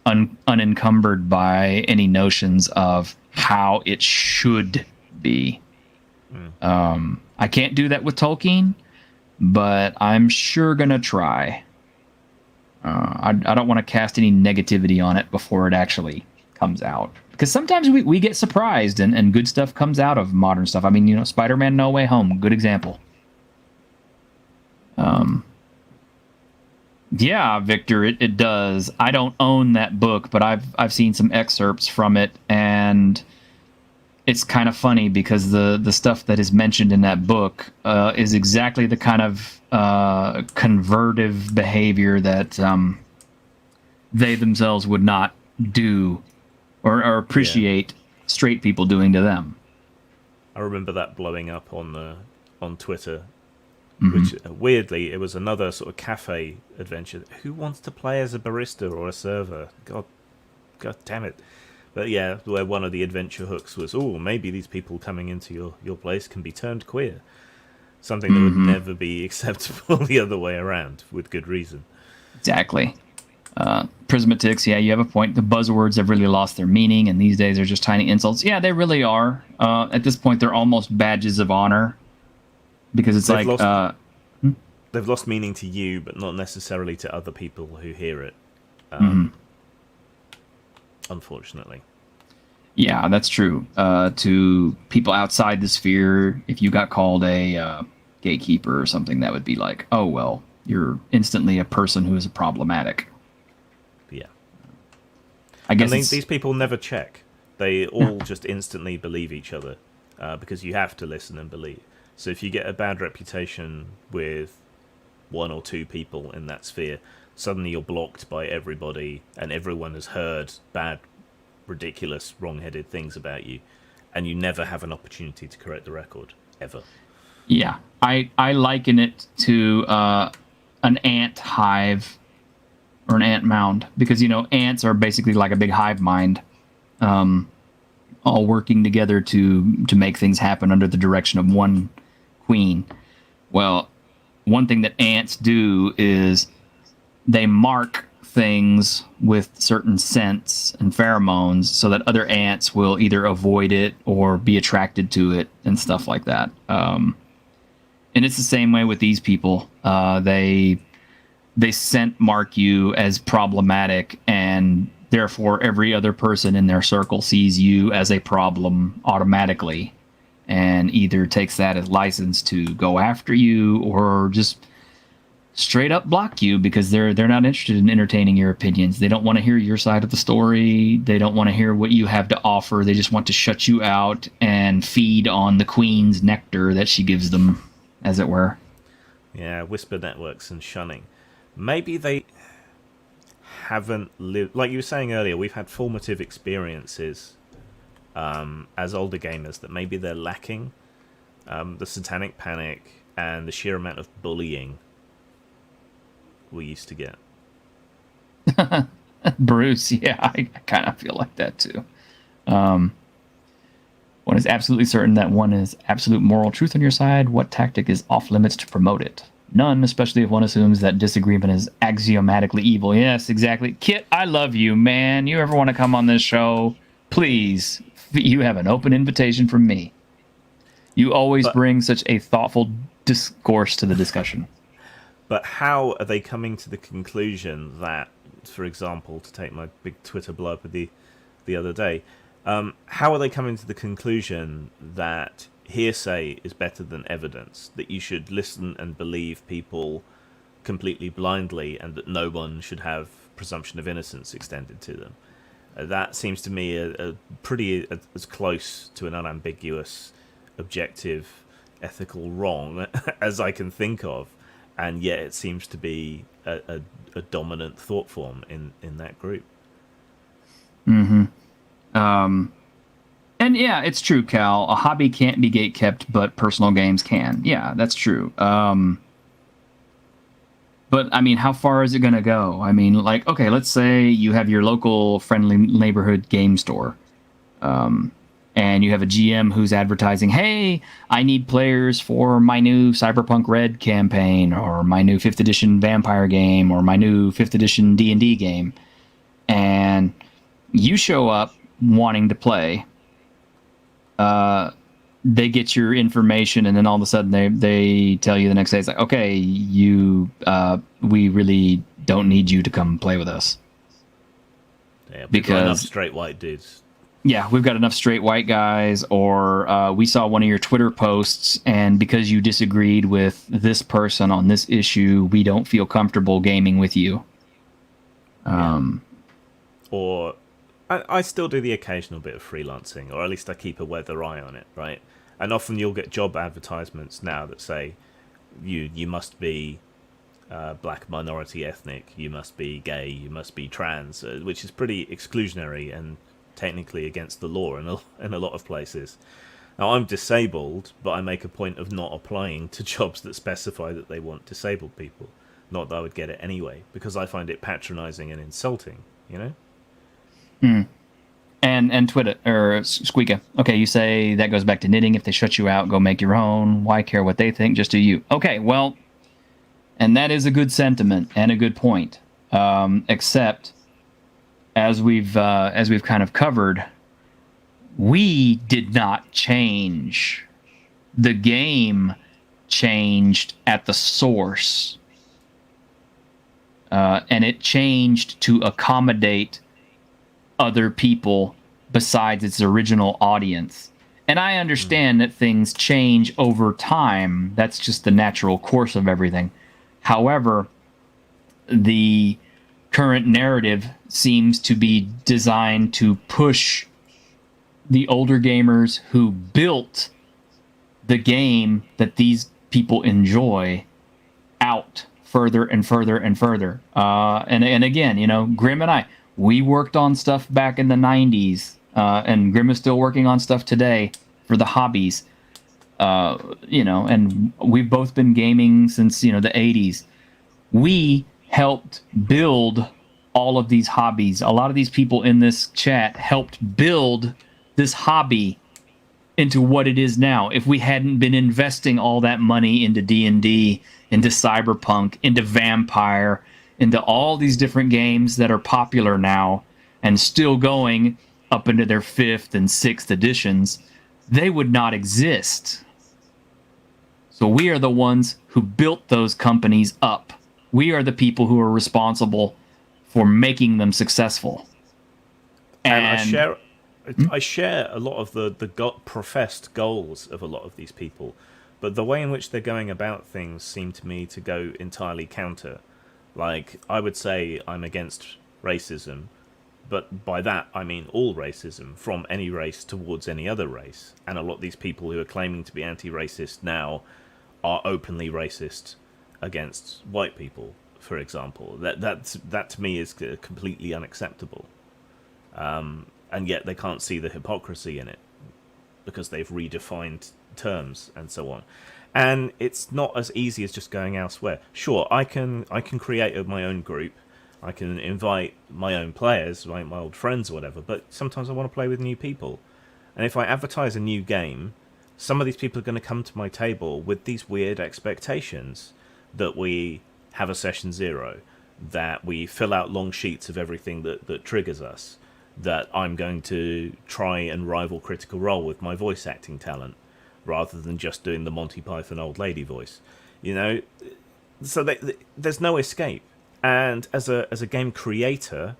unencumbered by any notions of how it should be. I can't do that with Tolkien, but I'm sure gonna try. I don't want to cast any negativity on it before it actually comes out, because sometimes we get surprised and good stuff comes out of modern stuff. I mean, Spider-Man No Way Home, good example. Yeah, Victor, it does. I don't own that book, but I've seen some excerpts from it, and it's kind of funny because the stuff that is mentioned in that book is exactly the kind of convertive behavior that they themselves would not do or appreciate straight people doing to them. I remember that blowing up on Twitter, which weirdly it was another sort of cafe adventure. Who wants to play as a barista or a server? God damn it! But yeah, where one of the adventure hooks was, maybe these people coming into your place can be turned queer. Something that would never be acceptable the other way around, with good reason. Exactly. Prismatics, yeah, you have a point. The buzzwords have really lost their meaning, and these days they're just tiny insults. Yeah, they really are. At this point, they're almost badges of honor, because it's they've lost meaning to you, but not necessarily to other people who hear it. Unfortunately. Yeah, that's true. To people outside the sphere, if you got called a gatekeeper or something, that would be like, oh, well, you're instantly a person who is problematic. Yeah. I guess these people never check. They all just instantly believe each other because you have to listen and believe. So if you get a bad reputation with one or two people in that sphere, suddenly you're blocked by everybody, and everyone has heard bad, ridiculous, wrong-headed things about you, and you never have an opportunity to correct the record, ever. Yeah, I liken it to an ant hive or an ant mound, because ants are basically like a big hive mind, all working together to make things happen under the direction of one queen. Well, one thing that ants do is they mark things with certain scents and pheromones so that other ants will either avoid it or be attracted to it and stuff like that. And it's the same way with these people. They scent mark you as problematic, and therefore every other person in their circle sees you as a problem automatically, and either takes that as license to go after you or just straight up block you because they're not interested in entertaining your opinions. They don't want to hear your side of the story. They don't want to hear what you have to offer. They just want to shut you out and feed on the queen's nectar that she gives them, as it were. Yeah, whisper networks and shunning. Maybe they haven't lived, like you were saying earlier, we've had formative experiences as older gamers that maybe they're lacking. The satanic panic and the sheer amount of bullying we used to get. Bruce, yeah, I kind of feel like that too. One is absolutely certain that one is absolute moral truth on your side. What tactic is off limits to promote it? None, especially if one assumes that disagreement is axiomatically evil. Yes, exactly. Kit, I love you, man. You ever want to come on this show? Please, you have an open invitation from me. You always bring such a thoughtful discourse to the discussion. But how are they coming to the conclusion that, for example, to take my big Twitter blow up the other day, how are they coming to the conclusion that hearsay is better than evidence, that you should listen and believe people completely blindly, and that no one should have presumption of innocence extended to them? That seems to me a pretty as close to an unambiguous, objective, ethical wrong as I can think of. And yet it seems to be a dominant thought form in that group. Mm-hmm. And yeah, it's true, Cal. A hobby can't be gatekept, but personal games can. Yeah, that's true. But, I mean, how far is it going to go? I mean, like, okay, let's say you have your local friendly neighborhood game store. and you have a GM who's advertising, hey, I need players for my new Cyberpunk Red campaign, or my new 5th edition Vampire game, or my new 5th edition D&D game, and you show up wanting to play, they get your information, and then all of a sudden they tell you the next day, it's like, okay, we really don't need you to come play with us. Yeah, we've got because enough straight white dudes. Yeah, we've got enough straight white guys, or we saw one of your Twitter posts, and because you disagreed with this person on this issue, we don't feel comfortable gaming with you. Or I still do the occasional bit of freelancing, or at least I keep a weather eye on it, right? And often you'll get job advertisements now that say you must be black, minority, ethnic, you must be gay, you must be trans, which is pretty exclusionary and technically against the law in a lot of places. Now, I'm disabled, but I make a point of not applying to jobs that specify that they want disabled people. Not that I would get it anyway, because I find it patronizing and insulting, you know? And Twitter, or Squeaka. Okay, you say that goes back to knitting. If they shut you out, go make your own. Why care what they think? Just do you. Okay, well, and that is a good sentiment and a good point. Except, as we've kind of covered, we did not change. The game changed at the source, and it changed to accommodate other people besides its original audience. And I understand that things change over time. That's just the natural course of everything. However, the current narrative seems to be designed to push the older gamers who built the game that these people enjoy out further and further and further. And again, Grim and I, we worked on stuff back in the 90s, and Grim is still working on stuff today for the hobbies. And we've both been gaming since, the 80s. We helped build all of these hobbies. A lot of these people in this chat helped build this hobby into what it is now. If we hadn't been investing all that money into D&D, into Cyberpunk, into Vampire, into all these different games that are popular now and still going up into their 5th and 6th editions, they would not exist. So we are the ones who built those companies up. We are the people who are responsible for making them successful. And I share a lot of the professed goals of a lot of these people, but the way in which they're going about things seem to me to go entirely counter. Like, I would say I'm against racism, but by that I mean all racism, from any race towards any other race. And a lot of these people who are claiming to be anti-racist now are openly racist against white people, for example. That to me is completely unacceptable. And yet they can't see the hypocrisy in it because they've redefined terms and so on. And it's not as easy as just going elsewhere. Sure, I can create my own group. I can invite my own players, my old friends or whatever, but sometimes I want to play with new people. And if I advertise a new game, some of these people are going to come to my table with these weird expectations that we have a session 0, that we fill out long sheets of everything that triggers us, that I'm going to try and rival Critical Role with my voice acting talent, rather than just doing the Monty Python old lady voice, So there's no escape. And as a game creator,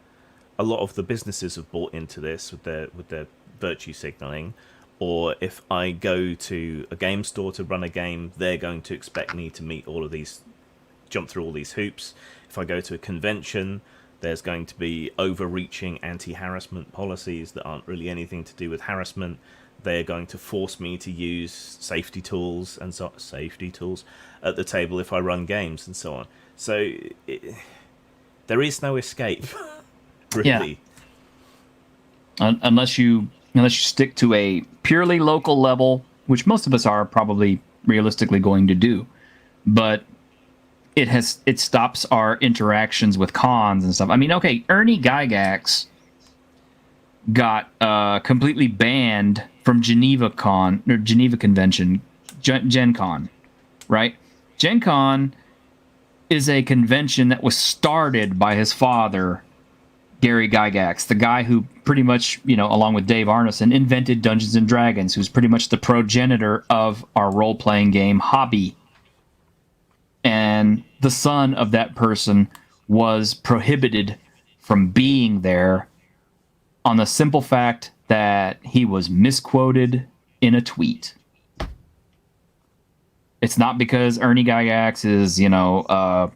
a lot of the businesses have bought into this with their virtue signaling. Or if I go to a game store to run a game, they're going to expect me to jump through all these hoops. If I go to a convention, there's going to be overreaching anti-harassment policies that aren't really anything to do with harassment. They're going to force me to use safety tools at the table if I run games and so on. So there is no escape, really. Yeah. Unless you stick to a purely local level, which most of us are probably realistically going to do, but it stops our interactions with cons and stuff. I mean, okay, Ernie Gygax got completely banned from Geneva Convention, Gen Con, right? Gen Con is a convention that was started by his father, Gary Gygax, the guy who pretty much, along with Dave Arneson, invented Dungeons and Dragons, who's pretty much the progenitor of our role-playing game hobby. And the son of that person was prohibited from being there on the simple fact that he was misquoted in a tweet. It's not because Ernie Gygax is, a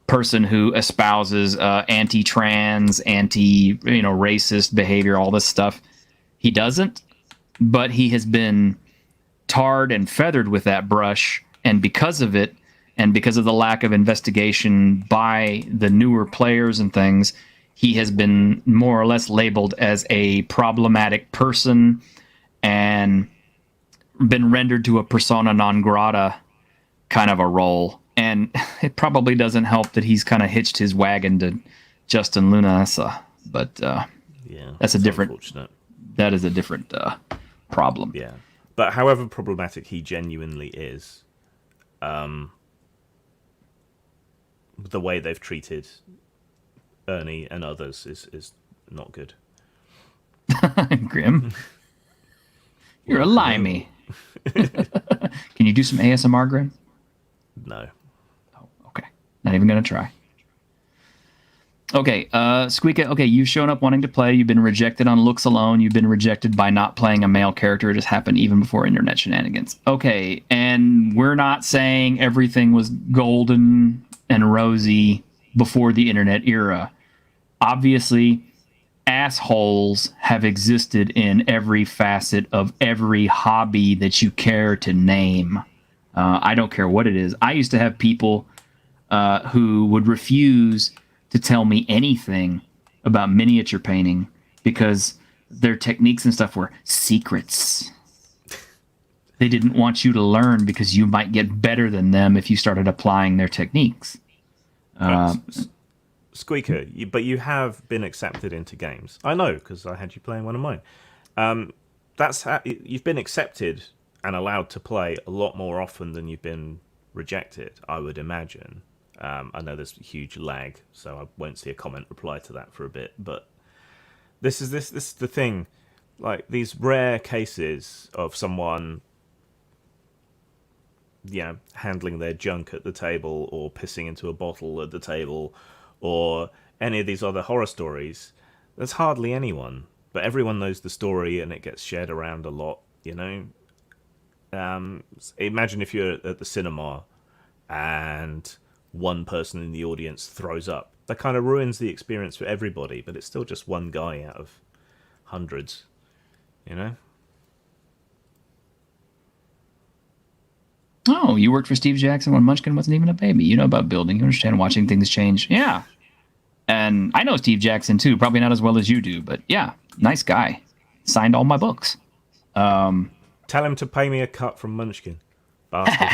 person who espouses anti-trans, racist behavior, all this stuff. He doesn't, but he has been tarred and feathered with that brush, and because of it, and because of the lack of investigation by the newer players and things, he has been more or less labeled as a problematic person and been rendered to a persona non grata kind of a role. And it probably doesn't help that he's kind of hitched his wagon to Justin Lunasa, but yeah, that's a different. Unfortunate. That is a different problem. Yeah, but however problematic he genuinely is, the way they've treated Ernie and others is not good. Grim, you're a limey. Can you do some ASMR, Grim? No. Oh, okay. Not even gonna try. Okay, Squeaka, okay, you've shown up wanting to play. You've been rejected on looks alone. You've been rejected by not playing a male character. It has happened even before internet shenanigans. Okay, and we're not saying everything was golden and rosy before the internet era. Obviously, assholes have existed in every facet of every hobby that you care to name. I don't care what it is. I used to have people who would refuse to tell me anything about miniature painting because their techniques and stuff were secrets. They didn't want you to learn because you might get better than them if you started applying their techniques. Squeaker, but you have been accepted into games. I know because I had you playing one of mine. That's how you've been accepted and allowed to play a lot more often than you've been rejected, I would imagine. I know there's a huge lag, so I won't see a comment reply to that for a bit. But this is the thing, like these rare cases of someone, handling their junk at the table or pissing into a bottle at the table, or any of these other horror stories. There's hardly anyone, but everyone knows the story and it gets shared around a lot. Imagine if you're at the cinema and one person in the audience throws up. That kind of ruins the experience for everybody, but it's still just one guy out of hundreds, Oh, you worked for Steve Jackson when Munchkin wasn't even a baby. You know about building. You understand watching things change. Yeah. And I know Steve Jackson, too. Probably not as well as you do, but yeah, nice guy. Signed all my books. Tell him to pay me a cut from Munchkin. Bastard.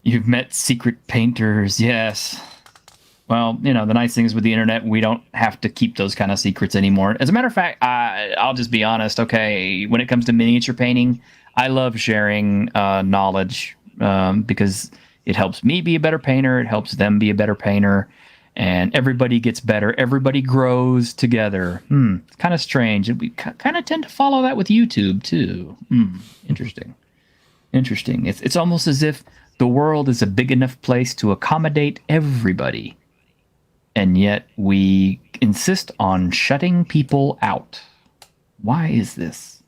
You've met secret painters, yes. Well, the nice thing is with the internet, we don't have to keep those kind of secrets anymore. As a matter of fact, I'll just be honest, okay, when it comes to miniature painting, I love sharing knowledge because it helps me be a better painter, it helps them be a better painter, and everybody gets better, everybody grows together. It's kind of strange. And we kind of tend to follow that with YouTube, too. Interesting. It's almost as if the world is a big enough place to accommodate everybody. And yet we insist on shutting people out. Why is this?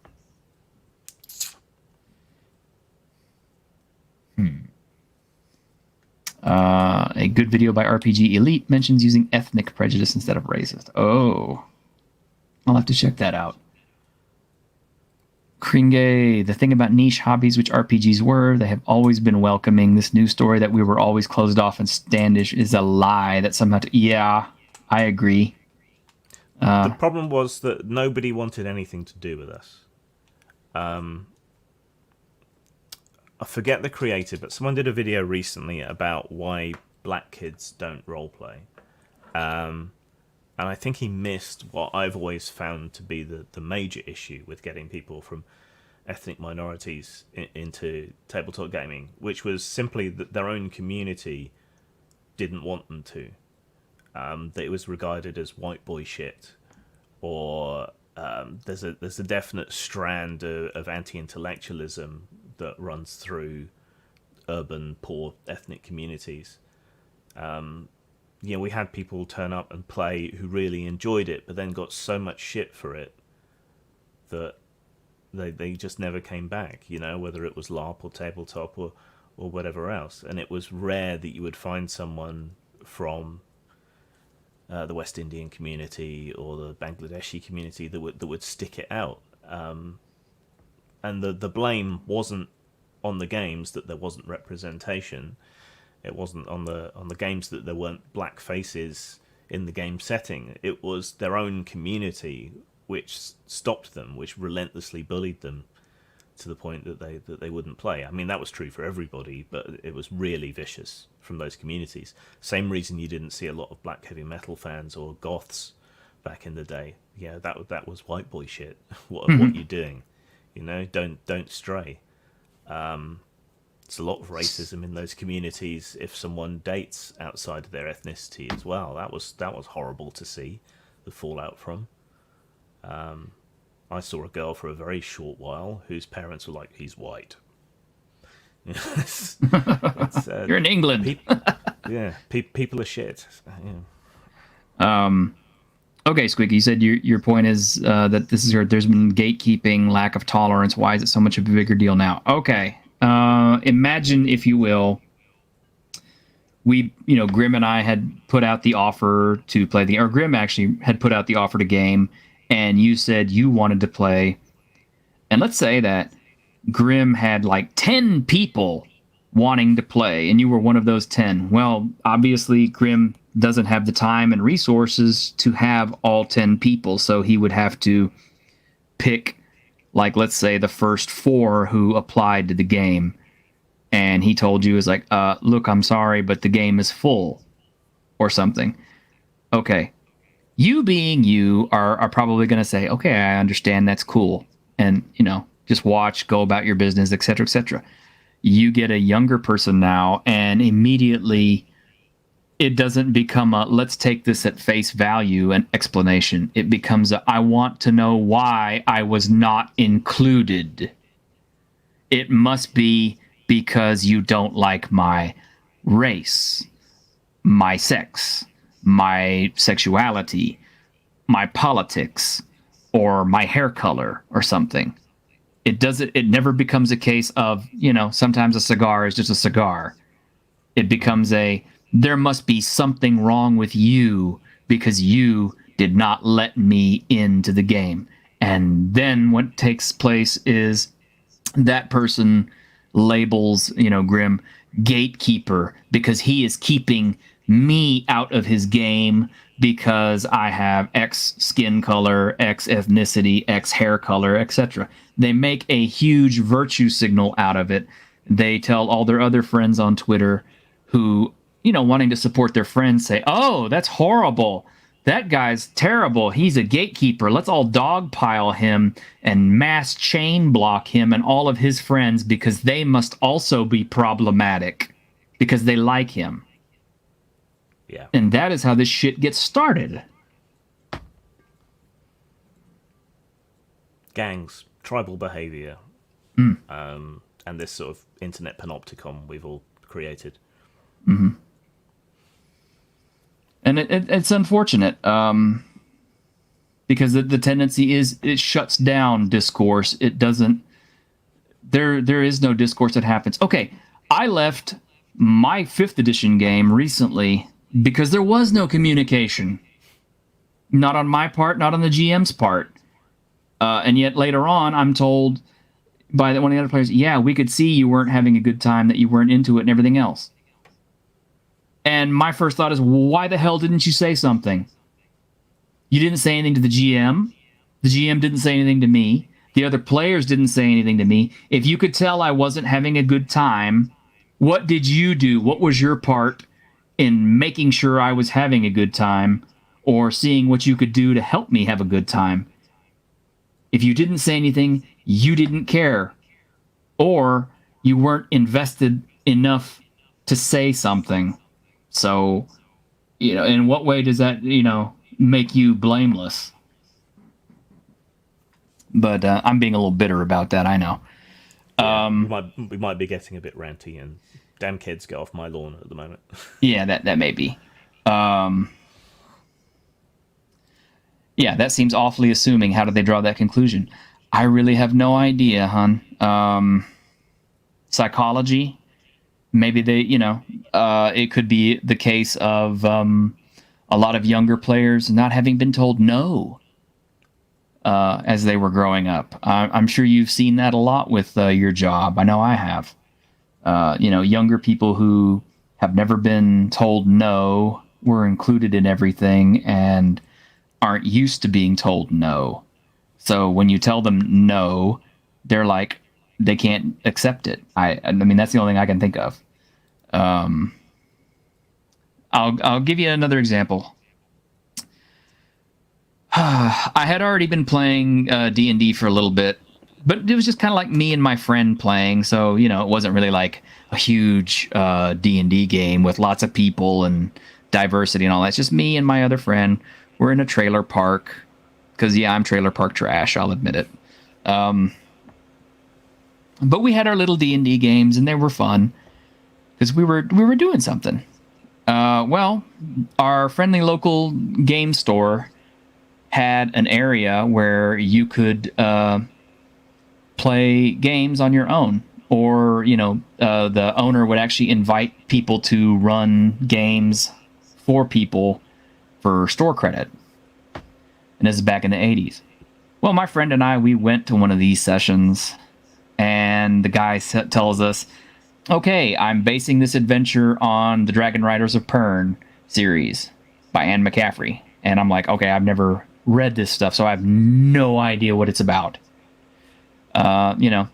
A good video by RPG Elite mentions using ethnic prejudice instead of racist. Oh. I'll have to check that out. Kringe, the thing about niche hobbies, which RPGs were, they have always been welcoming. This new story that we were always closed off and standish is a lie that somehow... Yeah, I agree. The problem was that nobody wanted anything to do with us. I forget the creator, but someone did a video recently about why black kids don't roleplay. And I think he missed what I've always found to be the major issue with getting people from ethnic minorities into tabletop gaming, which was simply that their own community didn't want them to. That it was regarded as white boy shit, or there's a definite strand of anti-intellectualism that runs through urban poor ethnic communities. We had people turn up and play who really enjoyed it, but then got so much shit for it that they just never came back, whether it was LARP or tabletop or whatever else. And it was rare that you would find someone from the West Indian community or the Bangladeshi community that would stick it out. And the blame wasn't on the games that there wasn't representation. It wasn't on the games that there weren't black faces in the game setting. It was their own community which stopped them, which relentlessly bullied them to the point that they wouldn't play. I mean, that was true for everybody, but it was really vicious from those communities. Same reason you didn't see a lot of black heavy metal fans or goths back in the day. Yeah, that was white boy shit. What are you doing? Don't stray. There's a lot of racism in those communities if someone dates outside of their ethnicity as well. That was horrible to see the fallout from. I saw a girl for a very short while whose parents were like, he's white. You're in England. People are shit. Yeah. Okay, Squeaky, you said your point is that there's been gatekeeping, lack of tolerance. Why is it so much of a bigger deal now? Okay. Imagine, if you will, Grim and I had put out the offer to play or Grim actually had put out the offer to game, and you said you wanted to play. And let's say that Grim had like 10 people wanting to play, and you were one of those 10. Well, obviously, Grim doesn't have the time and resources to have all 10 people, so he would have to pick, like, let's say the first 4 who applied to the game, and he told you, look, I'm sorry, but the game is full, or something. Okay. You being you are probably going to say, okay, I understand, that's cool, and, just watch, go about your business, etc., etc. You get a younger person now, and immediately it doesn't become a let's take this at face value and explanation. It becomes a I want to know why I was not included. It must be because you don't like my race, my sex, my sexuality, my politics, or my hair color or something. It never becomes a case of, sometimes a cigar is just a cigar. It becomes there must be something wrong with you because you did not let me into the game. And then what takes place is that person labels, Grim gatekeeper because he is keeping me out of his game because I have X skin color, X ethnicity, X hair color, etc. They make a huge virtue signal out of it. They tell all their other friends on Twitter who, wanting to support their friends, say, oh, that's horrible. That guy's terrible. He's a gatekeeper. Let's all dogpile him and mass chain block him and all of his friends because they must also be problematic because they like him. Yeah. And that is how this shit gets started. Gangs, tribal behavior, and this sort of internet panopticon we've all created. Mm-hmm. And it's unfortunate because the tendency is it shuts down discourse. It doesn't. There is no discourse that happens. Okay, I left my 5th edition game recently because there was no communication. Not on my part, not on the GM's part. And yet later on, I'm told by one of the other players, yeah, we could see you weren't having a good time, that you weren't into it and everything else. And my first thought is, why the hell didn't you say something? You didn't say anything to the GM. The GM didn't say anything to me. The other players didn't say anything to me. If you could tell I wasn't having a good time, what did you do? What was your part in making sure I was having a good time or seeing what you could do to help me have a good time. If you didn't say anything, you didn't care, or you weren't invested enough to say something. So, in what way does that, make you blameless? But I'm being a little bitter about that, I know. Yeah, we might be getting a bit ranty, and damn kids, get off my lawn at the moment. Yeah, that may be. Yeah, that seems awfully assuming. How did they draw that conclusion? I really have no idea, hon. Psychology? Maybe they, it could be the case of a lot of younger players not having been told no as they were growing up. I'm sure you've seen that a lot with your job. I know I have. Younger people who have never been told no were included in everything and aren't used to being told no. So when you tell them no, they're like, they can't accept it. I mean, that's the only thing I can think of. I'll give you another example. I had already been playing D&D for a little bit, but it was just kind of like me and my friend playing. So, it wasn't really like a huge D&D game with lots of people and diversity and all that. It's just me and my other friend. We're in a trailer park because, yeah, I'm trailer park trash. I'll admit it. But we had our little D&D games, and they were fun because we were doing something. Well, our friendly local game store had an area where you could play games on your own, or the owner would actually invite people to run games for people for store credit. And this is back in the 80s. Well, my friend and I, we went to one of these sessions, and the guy tells us, okay, I'm basing this adventure on the Dragon Riders of Pern series by Anne McCaffrey. And I'm like, okay, I've never read this stuff, so I have no idea what it's about.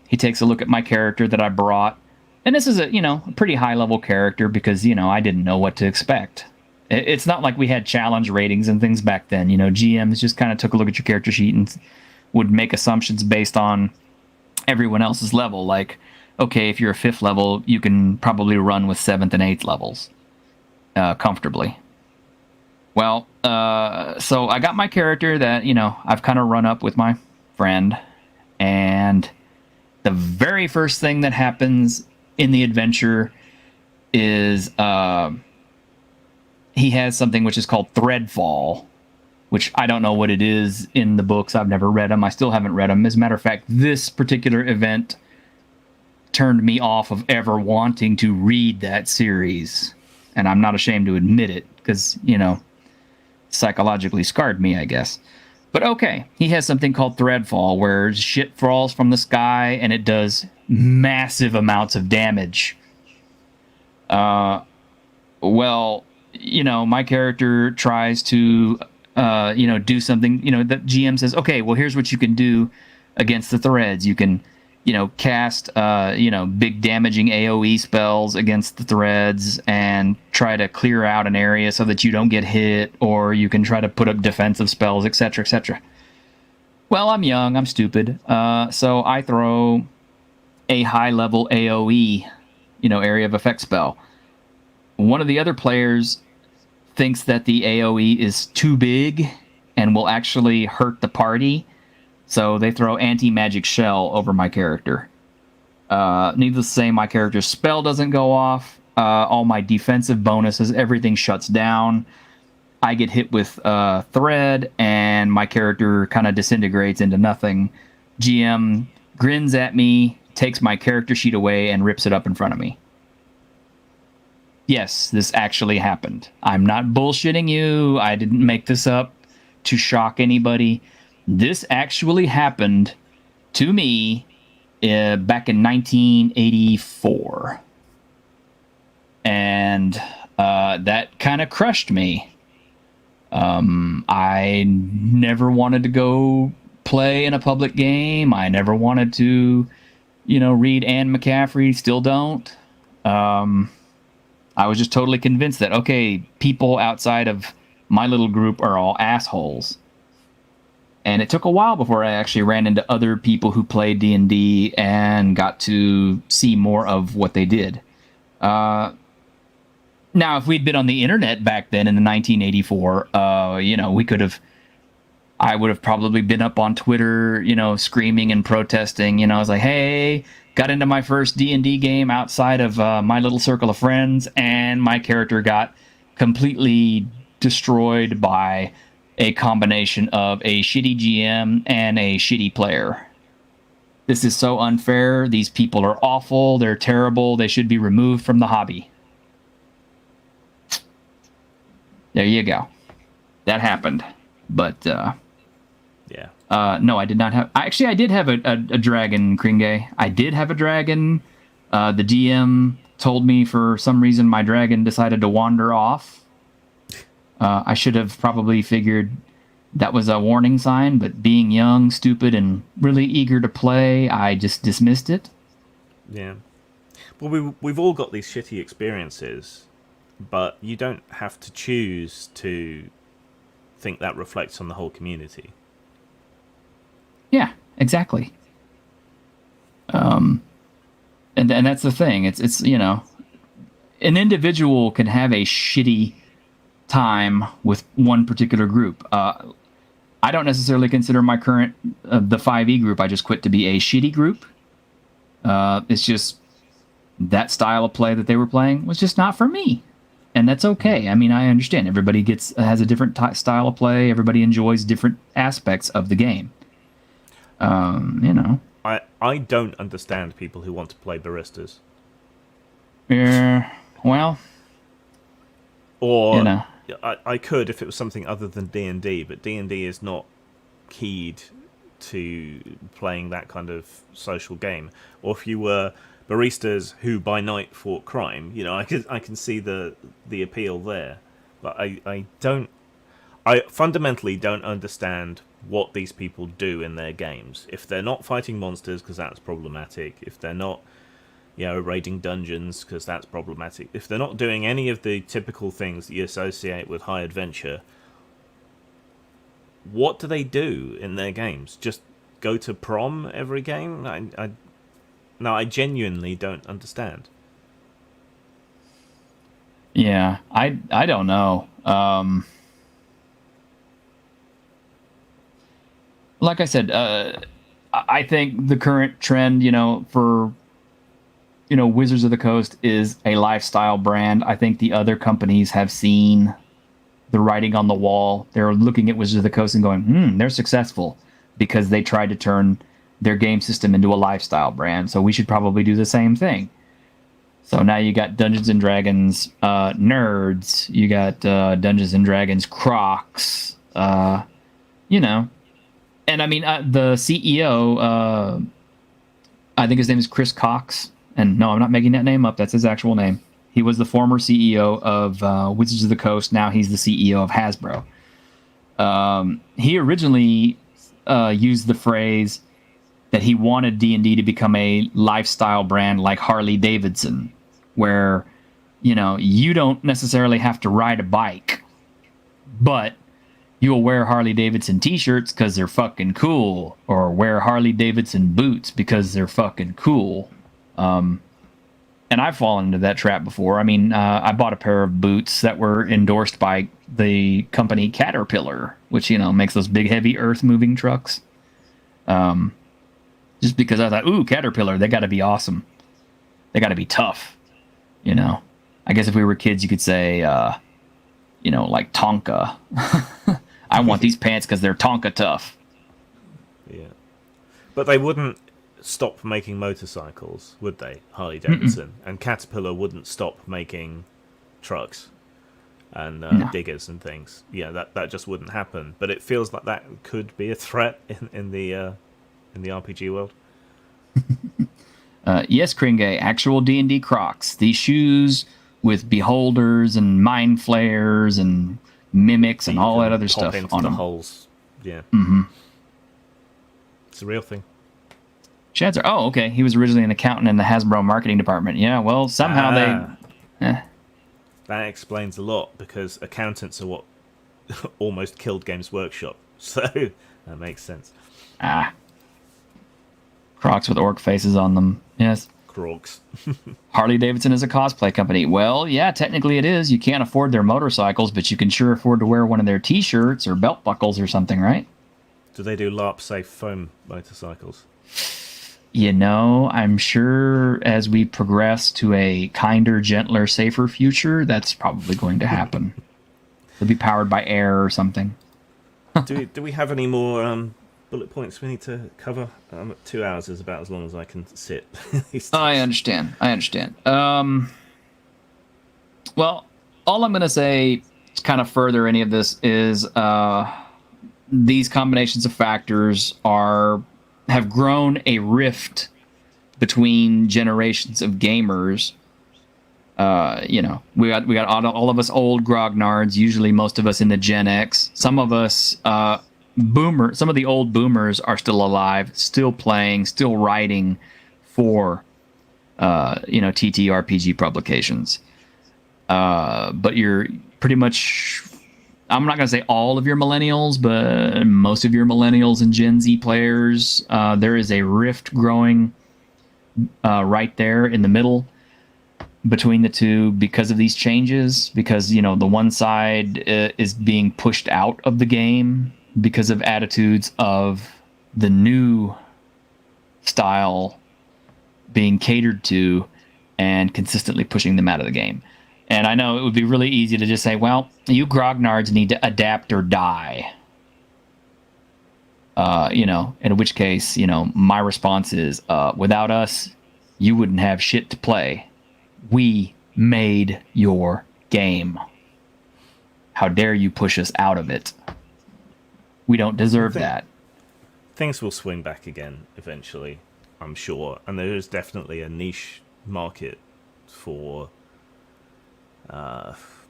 He takes a look at my character that I brought. And this is a pretty high-level character because, I didn't know what to expect. It's not like we had challenge ratings and things back then. GMs just kind of took a look at your character sheet and would make assumptions based on everyone else's level. Like, okay, if you're a 5th level, you can probably run with 7th and 8th levels comfortably. Well, so I got my character that, I've kind of run up with my friend. And the very first thing that happens in the adventure is he has something which is called Threadfall, which I don't know what it is in the books. I've never read them. I still haven't read them. As a matter of fact, this particular event turned me off of ever wanting to read that series. And I'm not ashamed to admit it because, psychologically scarred me, I guess. But okay, he has something called Threadfall, where shit falls from the sky and it does massive amounts of damage. Well, my character tries to, do something, the GM says, okay, well, here's what you can do against the threads. You can, cast, big damaging AoE spells against the threads and try to clear out an area so that you don't get hit, or you can try to put up defensive spells, etc., etc. Well, I'm young, I'm stupid, so I throw a high-level AoE, area of effect spell. One of the other players thinks that the AoE is too big and will actually hurt the party, so they throw anti-magic shell over my character. Needless to say, my character's spell doesn't go off. All my defensive bonuses, everything shuts down. I get hit with thread, and my character kind of disintegrates into nothing. GM grins at me, takes my character sheet away, and rips it up in front of me. Yes, this actually happened. I'm not bullshitting you. I didn't make this up to shock anybody. This actually happened to me back in 1984. And that kind of crushed me. I never wanted to go play in a public game. I never wanted to, read Anne McCaffrey. Still don't. I was just totally convinced that, okay, people outside of my little group are all assholes. And it took a while before I actually ran into other people who played D&D and got to see more of what they did. Now, if we'd been on the internet back then in the 1984, we could have. I would have probably been up on Twitter, screaming and protesting. I was like, hey, got into my first D&D game outside of my little circle of friends, and my character got completely destroyed by a combination of a shitty GM and a shitty player. This is so unfair. These people are awful. They're terrible. They should be removed from the hobby. There you go. That happened. But, yeah. No, I did not have... Actually, I did have a dragon, Kringe. I did have a dragon. The DM told me for some reason my dragon decided to wander off. I should have probably figured that was a warning sign, but being young, stupid, and really eager to play, I just dismissed it. Yeah. Well, we've all got these shitty experiences, but you don't have to choose to think that reflects on the whole community. Yeah, exactly. And that's the thing. It's an individual can have a shitty time with one particular group. I don't necessarily consider my current the 5e group I just quit to be a shitty group. It's just that style of play that they were playing was just not for me, and that's okay. I mean, I understand everybody has a different style of play. Everybody enjoys different aspects of the game. I don't understand people who want to play baristas. Yeah, well, or I could if it was something other than D&D, but D&D is not keyed to playing that kind of social game. Or if you were baristas who by night fought crime, I can see the appeal there. But I fundamentally don't understand what these people do in their games. If they're not fighting monsters, because that's problematic. If they're not raiding dungeons, because that's problematic. If they're not doing any of the typical things that you associate with high adventure, what do they do in their games? Just go to prom every game? I genuinely don't understand. Yeah, I don't know. Like I said, I think the current trend, for Wizards of the Coast is a lifestyle brand. I think the other companies have seen the writing on the wall. They're looking at Wizards of the Coast and going, they're successful because they tried to turn their game system into a lifestyle brand. So we should probably do the same thing. So now you got Dungeons and Dragons nerds. You got Dungeons and Dragons crocs. And I mean, the CEO, I think his name is Chris Cox. And no, I'm not making that name up. That's his actual name. He was the former CEO of Wizards of the Coast. Now he's the CEO of Hasbro. He originally used the phrase that he wanted D&D to become a lifestyle brand like Harley Davidson, where, you don't necessarily have to ride a bike, but you'll wear Harley Davidson t-shirts because they're fucking cool, or wear Harley Davidson boots because they're fucking cool. And I've fallen into that trap before. I mean, I bought a pair of boots that were endorsed by the company Caterpillar, which, makes those big, heavy earth-moving trucks. Just because I thought, ooh, Caterpillar, they got to be awesome. They got to be tough, I guess if we were kids, you could say, like Tonka. I want these pants because they're Tonka tough. Yeah. But they wouldn't stop making motorcycles, would they, Harley Davidson? And Caterpillar wouldn't stop making trucks and diggers and things. Yeah, that just wouldn't happen. But it feels like that could be a threat in the RPG world. Yes, Kringe, actual D&D Crocs. These shoes with beholders and mind flayers and mimics and all that other stuff on them. Holes. Yeah. Mm-hmm. It's a real thing. Shadzer. Oh, okay. He was originally an accountant in the Hasbro marketing department. Yeah, well, somehow they... that explains a lot, because accountants are what almost killed Games Workshop. So that makes sense. Ah. Crocs with orc faces on them. Yes. Crocs. Harley Davidson is a cosplay company. Well, yeah, technically it is. You can't afford their motorcycles, but you can sure afford to wear one of their t-shirts or belt buckles or something, right? Do they do LARP-safe foam motorcycles? You know, I'm sure as we progress to a kinder, gentler, safer future, that's probably going to happen. They'll be powered by air or something. Do we have any more bullet points we need to cover? 2 hours is about as long as I can sit. I understand. Well, all I'm going to say to kind of further any of this is these combinations of factors have grown a rift between generations of gamers. You know, we got all of us old grognards, usually most of us in the Gen X. Some of us some of the old boomers are still alive, still playing, still writing for TTRPG publications. But you're pretty much, I'm not going to say all of your millennials, but most of your millennials and Gen Z players, there is a rift growing right there in the middle between the two because of these changes, because, you know, the one side is being pushed out of the game because of attitudes of the new style being catered to and consistently pushing them out of the game. And I know it would be really easy to just say, well, you grognards need to adapt or die. In which case, my response is, without us, you wouldn't have shit to play. We made your game. How dare you push us out of it? We don't deserve that. Things will swing back again eventually, I'm sure. And there is definitely a niche market for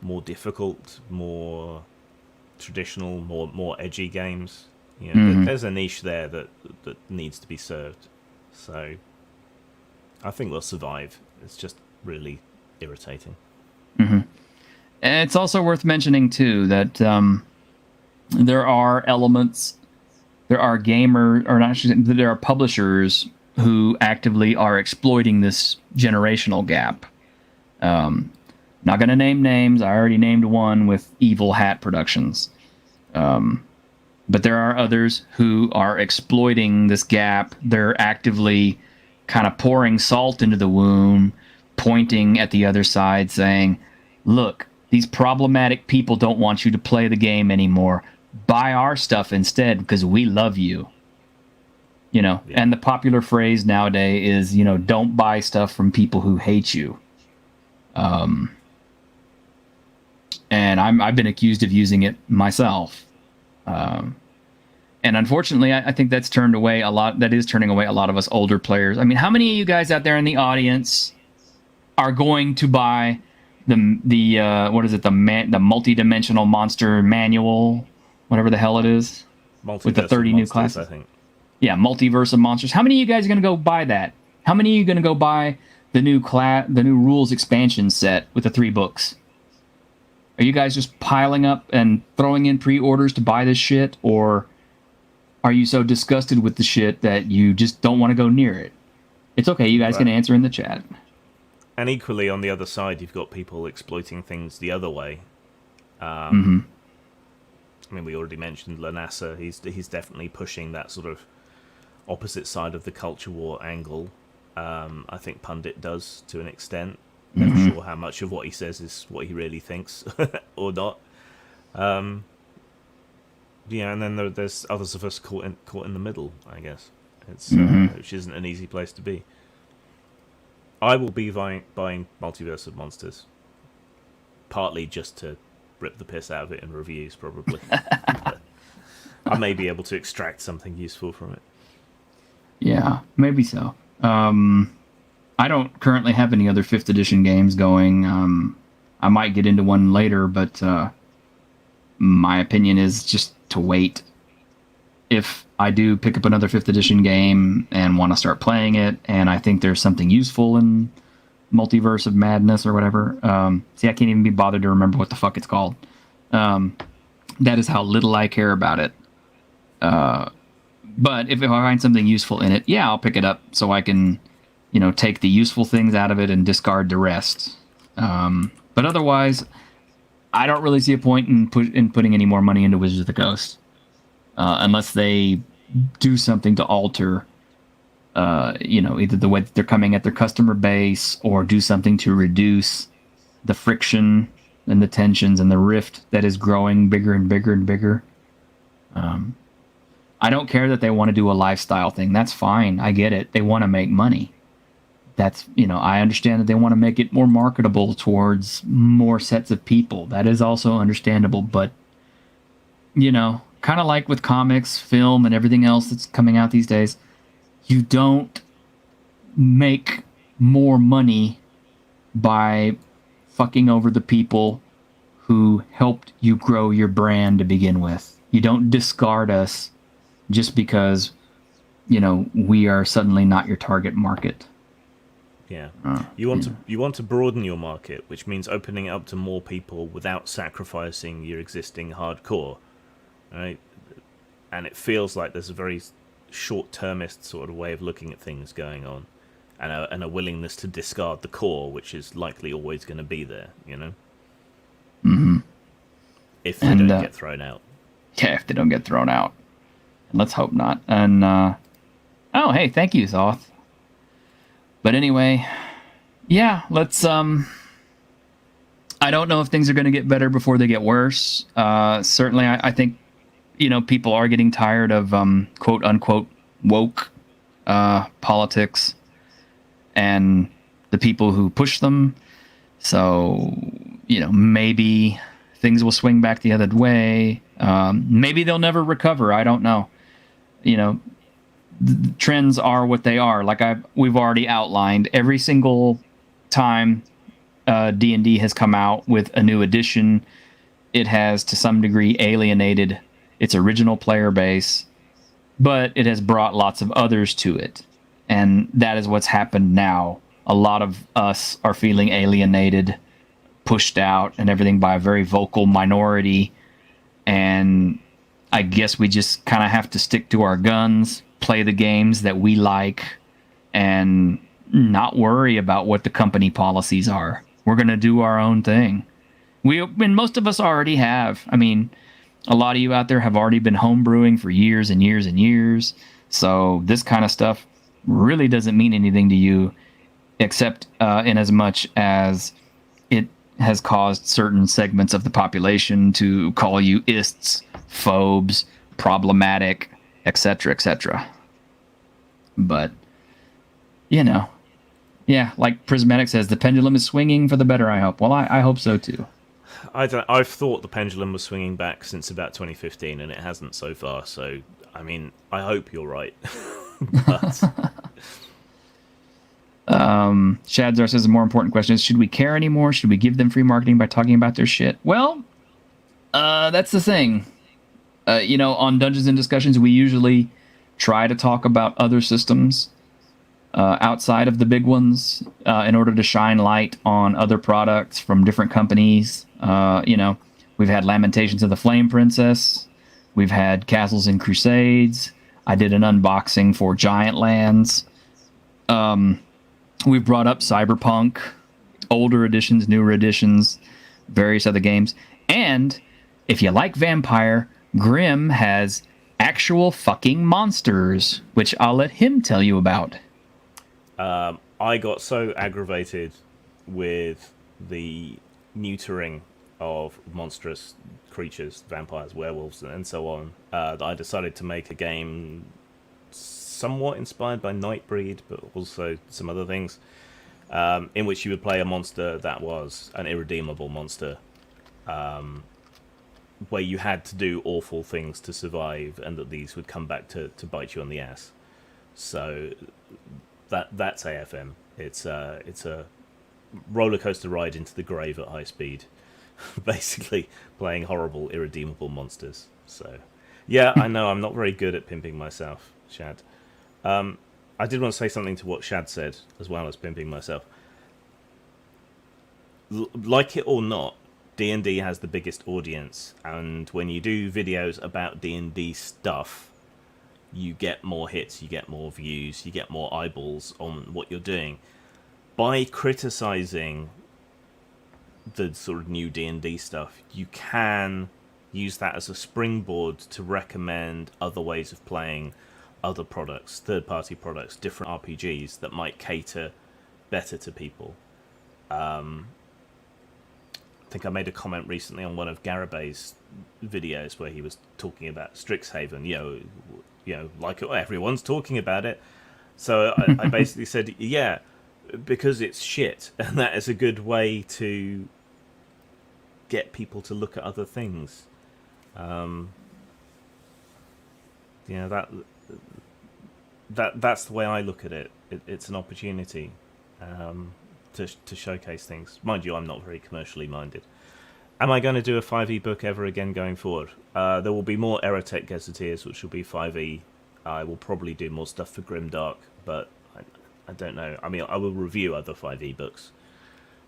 more difficult, more traditional, more edgy games. There's a niche there that needs to be served. So I think we'll survive. It's just really irritating. Mm-hmm. And it's also worth mentioning too that there are elements, there are there are publishers who actively are exploiting this generational gap. Not going to name names. I already named one with Evil Hat Productions. But there are others who are exploiting this gap. They're actively kind of pouring salt into the wound, pointing at the other side, saying, look, these problematic people don't want you to play the game anymore. Buy our stuff instead because we love you. Yeah. And the popular phrase nowadays is, don't buy stuff from people who hate you. And I've been accused of using it myself. And unfortunately, I think that's turned away a lot. That is turning away a lot of us older players. I mean, how many of you guys out there in the audience are going to buy the multi-dimensional monster manual, whatever the hell it is, with the 30 new classes? I think. Yeah, Multiverse of Monsters. How many of you guys are going to go buy that? How many of you are going to go buy the new rules expansion set with the 3 books? Are you guys just piling up and throwing in pre-orders to buy this shit, or are you so disgusted with the shit that you just don't want to go near it? It's okay, you guys can answer in the chat. And equally, on the other side, you've got people exploiting things the other way. I mean, we already mentioned Lanassa. He's definitely pushing that sort of opposite side of the culture war angle. I think Pundit does to an extent. Never sure how much of what he says is what he really thinks or not. And then there's others of us caught in the middle, I guess. It's which isn't an easy place to be. I will be buying Multiverse of Monsters, partly just to rip the piss out of it in reviews, probably. I may be able to extract something useful from it. Yeah, maybe so. I don't currently have any other 5th edition games going. I might get into one later, but my opinion is just to wait. If I do pick up another 5th edition game and want to start playing it, and I think there's something useful in Multiverse of Madness or whatever. See, I can't even be bothered to remember what the fuck it's called. That is how little I care about it. But if I find something useful in it, yeah, I'll pick it up so I can, take the useful things out of it and discard the rest. But otherwise, I don't really see a point in putting any more money into Wizards of the Coast, unless they do something to alter, either the way that they're coming at their customer base, or do something to reduce the friction and the tensions and the rift that is growing bigger and bigger and bigger. I don't care that they want to do a lifestyle thing. That's fine. I get it. They want to make money. That's, I understand that they want to make it more marketable towards more sets of people. That is also understandable. But, kind of like with comics, film, and everything else that's coming out these days, you don't make more money by fucking over the people who helped you grow your brand to begin with. You don't discard us just because, we are suddenly not your target market. Yeah. You want to broaden your market, which means opening it up to more people without sacrificing your existing hardcore, right? And it feels like there's a very short-termist sort of way of looking at things going on, and a willingness to discard the core, which is likely always going to be there, Mm-hmm. If they don't get thrown out. Yeah, if they don't get thrown out. And let's hope not. And, oh, hey, thank you, Zoth. But anyway, yeah, let's, I don't know if things are going to get better before they get worse. Certainly, I think, people are getting tired of, quote unquote, woke, politics and the people who push them. So, maybe things will swing back the other way. Maybe they'll never recover. I don't know. The trends are what they are. Like we've already outlined, every single time D&D has come out with a new edition, it has to some degree alienated its original player base, but it has brought lots of others to it. And that is what's happened now. A lot of us are feeling alienated, pushed out, and everything by a very vocal minority. And I guess we just kind of have to stick to our guns, play the games that we like, and not worry about what the company policies are. We're going to do our own thing. And most of us already have. I mean, a lot of you out there have already been homebrewing for years and years and years. So this kind of stuff really doesn't mean anything to you, except in as much as it has caused certain segments of the population to call you ists, phobes, problematic, etc., etc. But, yeah, like Prismatic says, the pendulum is swinging for the better, I hope. Well, I hope so, too. I've thought the pendulum was swinging back since about 2015, and it hasn't so far. So, I mean, I hope you're right. But... Shadzar says the more important question is, should we care anymore? Should we give them free marketing by talking about their shit? Well, that's the thing. On Dungeons and Discussions, we usually try to talk about other systems outside of the big ones in order to shine light on other products from different companies. We've had Lamentations of the Flame Princess. We've had Castles and Crusades. I did an unboxing for Giant Lands. We've brought up Cyberpunk, older editions, newer editions, various other games. And if you like Vampire, Grimm has actual fucking monsters, which I'll let him tell you about. I got so aggravated with the neutering of monstrous creatures, vampires, werewolves, and so on, that I decided to make a game somewhat inspired by Nightbreed, but also some other things, in which you would play a monster that was an irredeemable monster, where you had to do awful things to survive, and that these would come back to bite you on the ass. So that's AFM. It's a roller coaster ride into the grave at high speed, basically playing horrible, irredeemable monsters. So yeah, I know I'm not very good at pimping myself, Shad. I did want to say something to what Shad said, as well as pimping myself. like it or not, D&D has the biggest audience, and when you do videos about D&D stuff, you get more hits, you get more views, you get more eyeballs on what you're doing. By criticizing the sort of new D&D stuff, you can use that as a springboard to recommend other ways of playing, other products, third-party products, different RPGs that might cater better to people. I think I made a comment recently on one of Garabay's videos where he was talking about Strixhaven. Like everyone's talking about it. So I basically said, yeah, because it's shit, and that is a good way to get people to look at other things. That's the way I look at it. It's an opportunity to showcase things. Mind you, I'm not very commercially minded. Am I going to do a 5e book ever again going forward? There will be more Erotech Gazetteers, which will be 5e. I will probably do more stuff for Grimdark, but I don't know. I mean, I will review other 5e books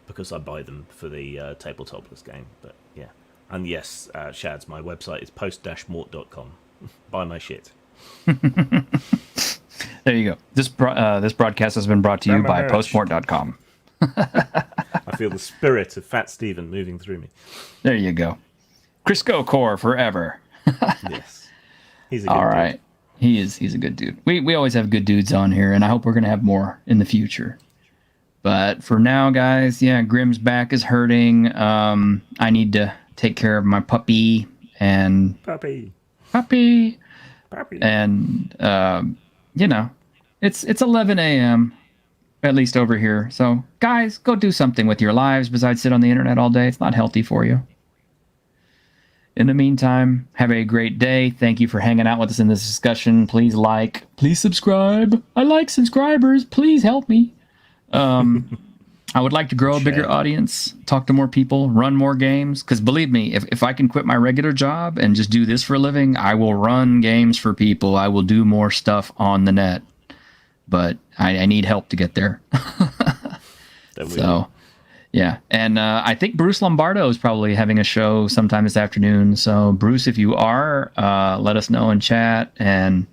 because I buy them for the Tabletopless game. But yeah. And yes, Shads, my website is post-mort.com. Buy my shit. There you go. This broadcast has been brought to you by postmort.com. I feel the spirit of Fat Steven moving through me. There you go. Crisco Core forever. Yes. He's a good dude. All right. He's a good dude. We always have good dudes on here, and I hope we're going to have more in the future. But for now, guys, yeah, Grim's back is hurting. I need to take care of my puppy and... Puppy. And, it's 11 a.m., at least over here. So, guys, go do something with your lives besides sit on the internet all day. It's not healthy for you. In the meantime, have a great day. Thank you for hanging out with us in this discussion. Please like, please subscribe. I like subscribers. Please help me. I would like to grow a bigger audience, talk to more people, run more games. Because believe me, if I can quit my regular job and just do this for a living, I will run games for people. I will do more stuff on the net. But I need help to get there. So, yeah. And I think Bruce Lombardo is probably having a show sometime this afternoon. So, Bruce, if you are, let us know in chat. And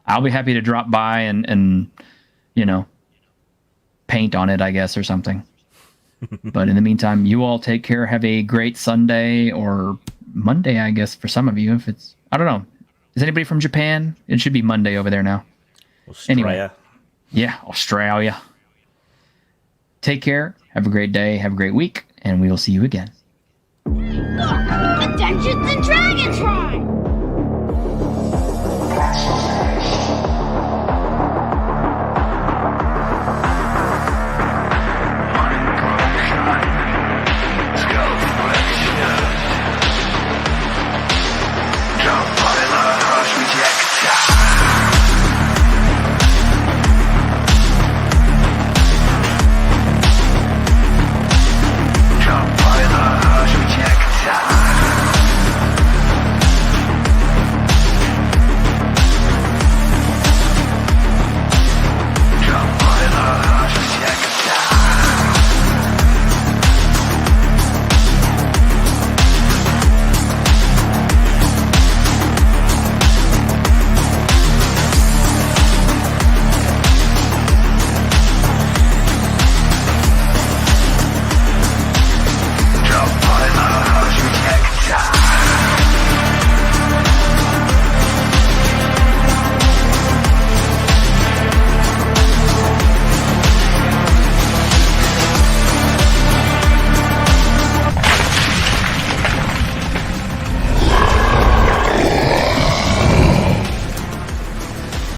I'll be happy to drop by and paint on it, I guess, or something. But in the meantime, you all take care. Have a great Sunday or Monday, I guess, for some of you. If it's, I don't know. Is anybody from Japan? It should be Monday over there now. Australia. Anyway, yeah, Australia. Take care. Have a great day. Have a great week. And we will see you again. Look! The Dungeons and Dragons ride!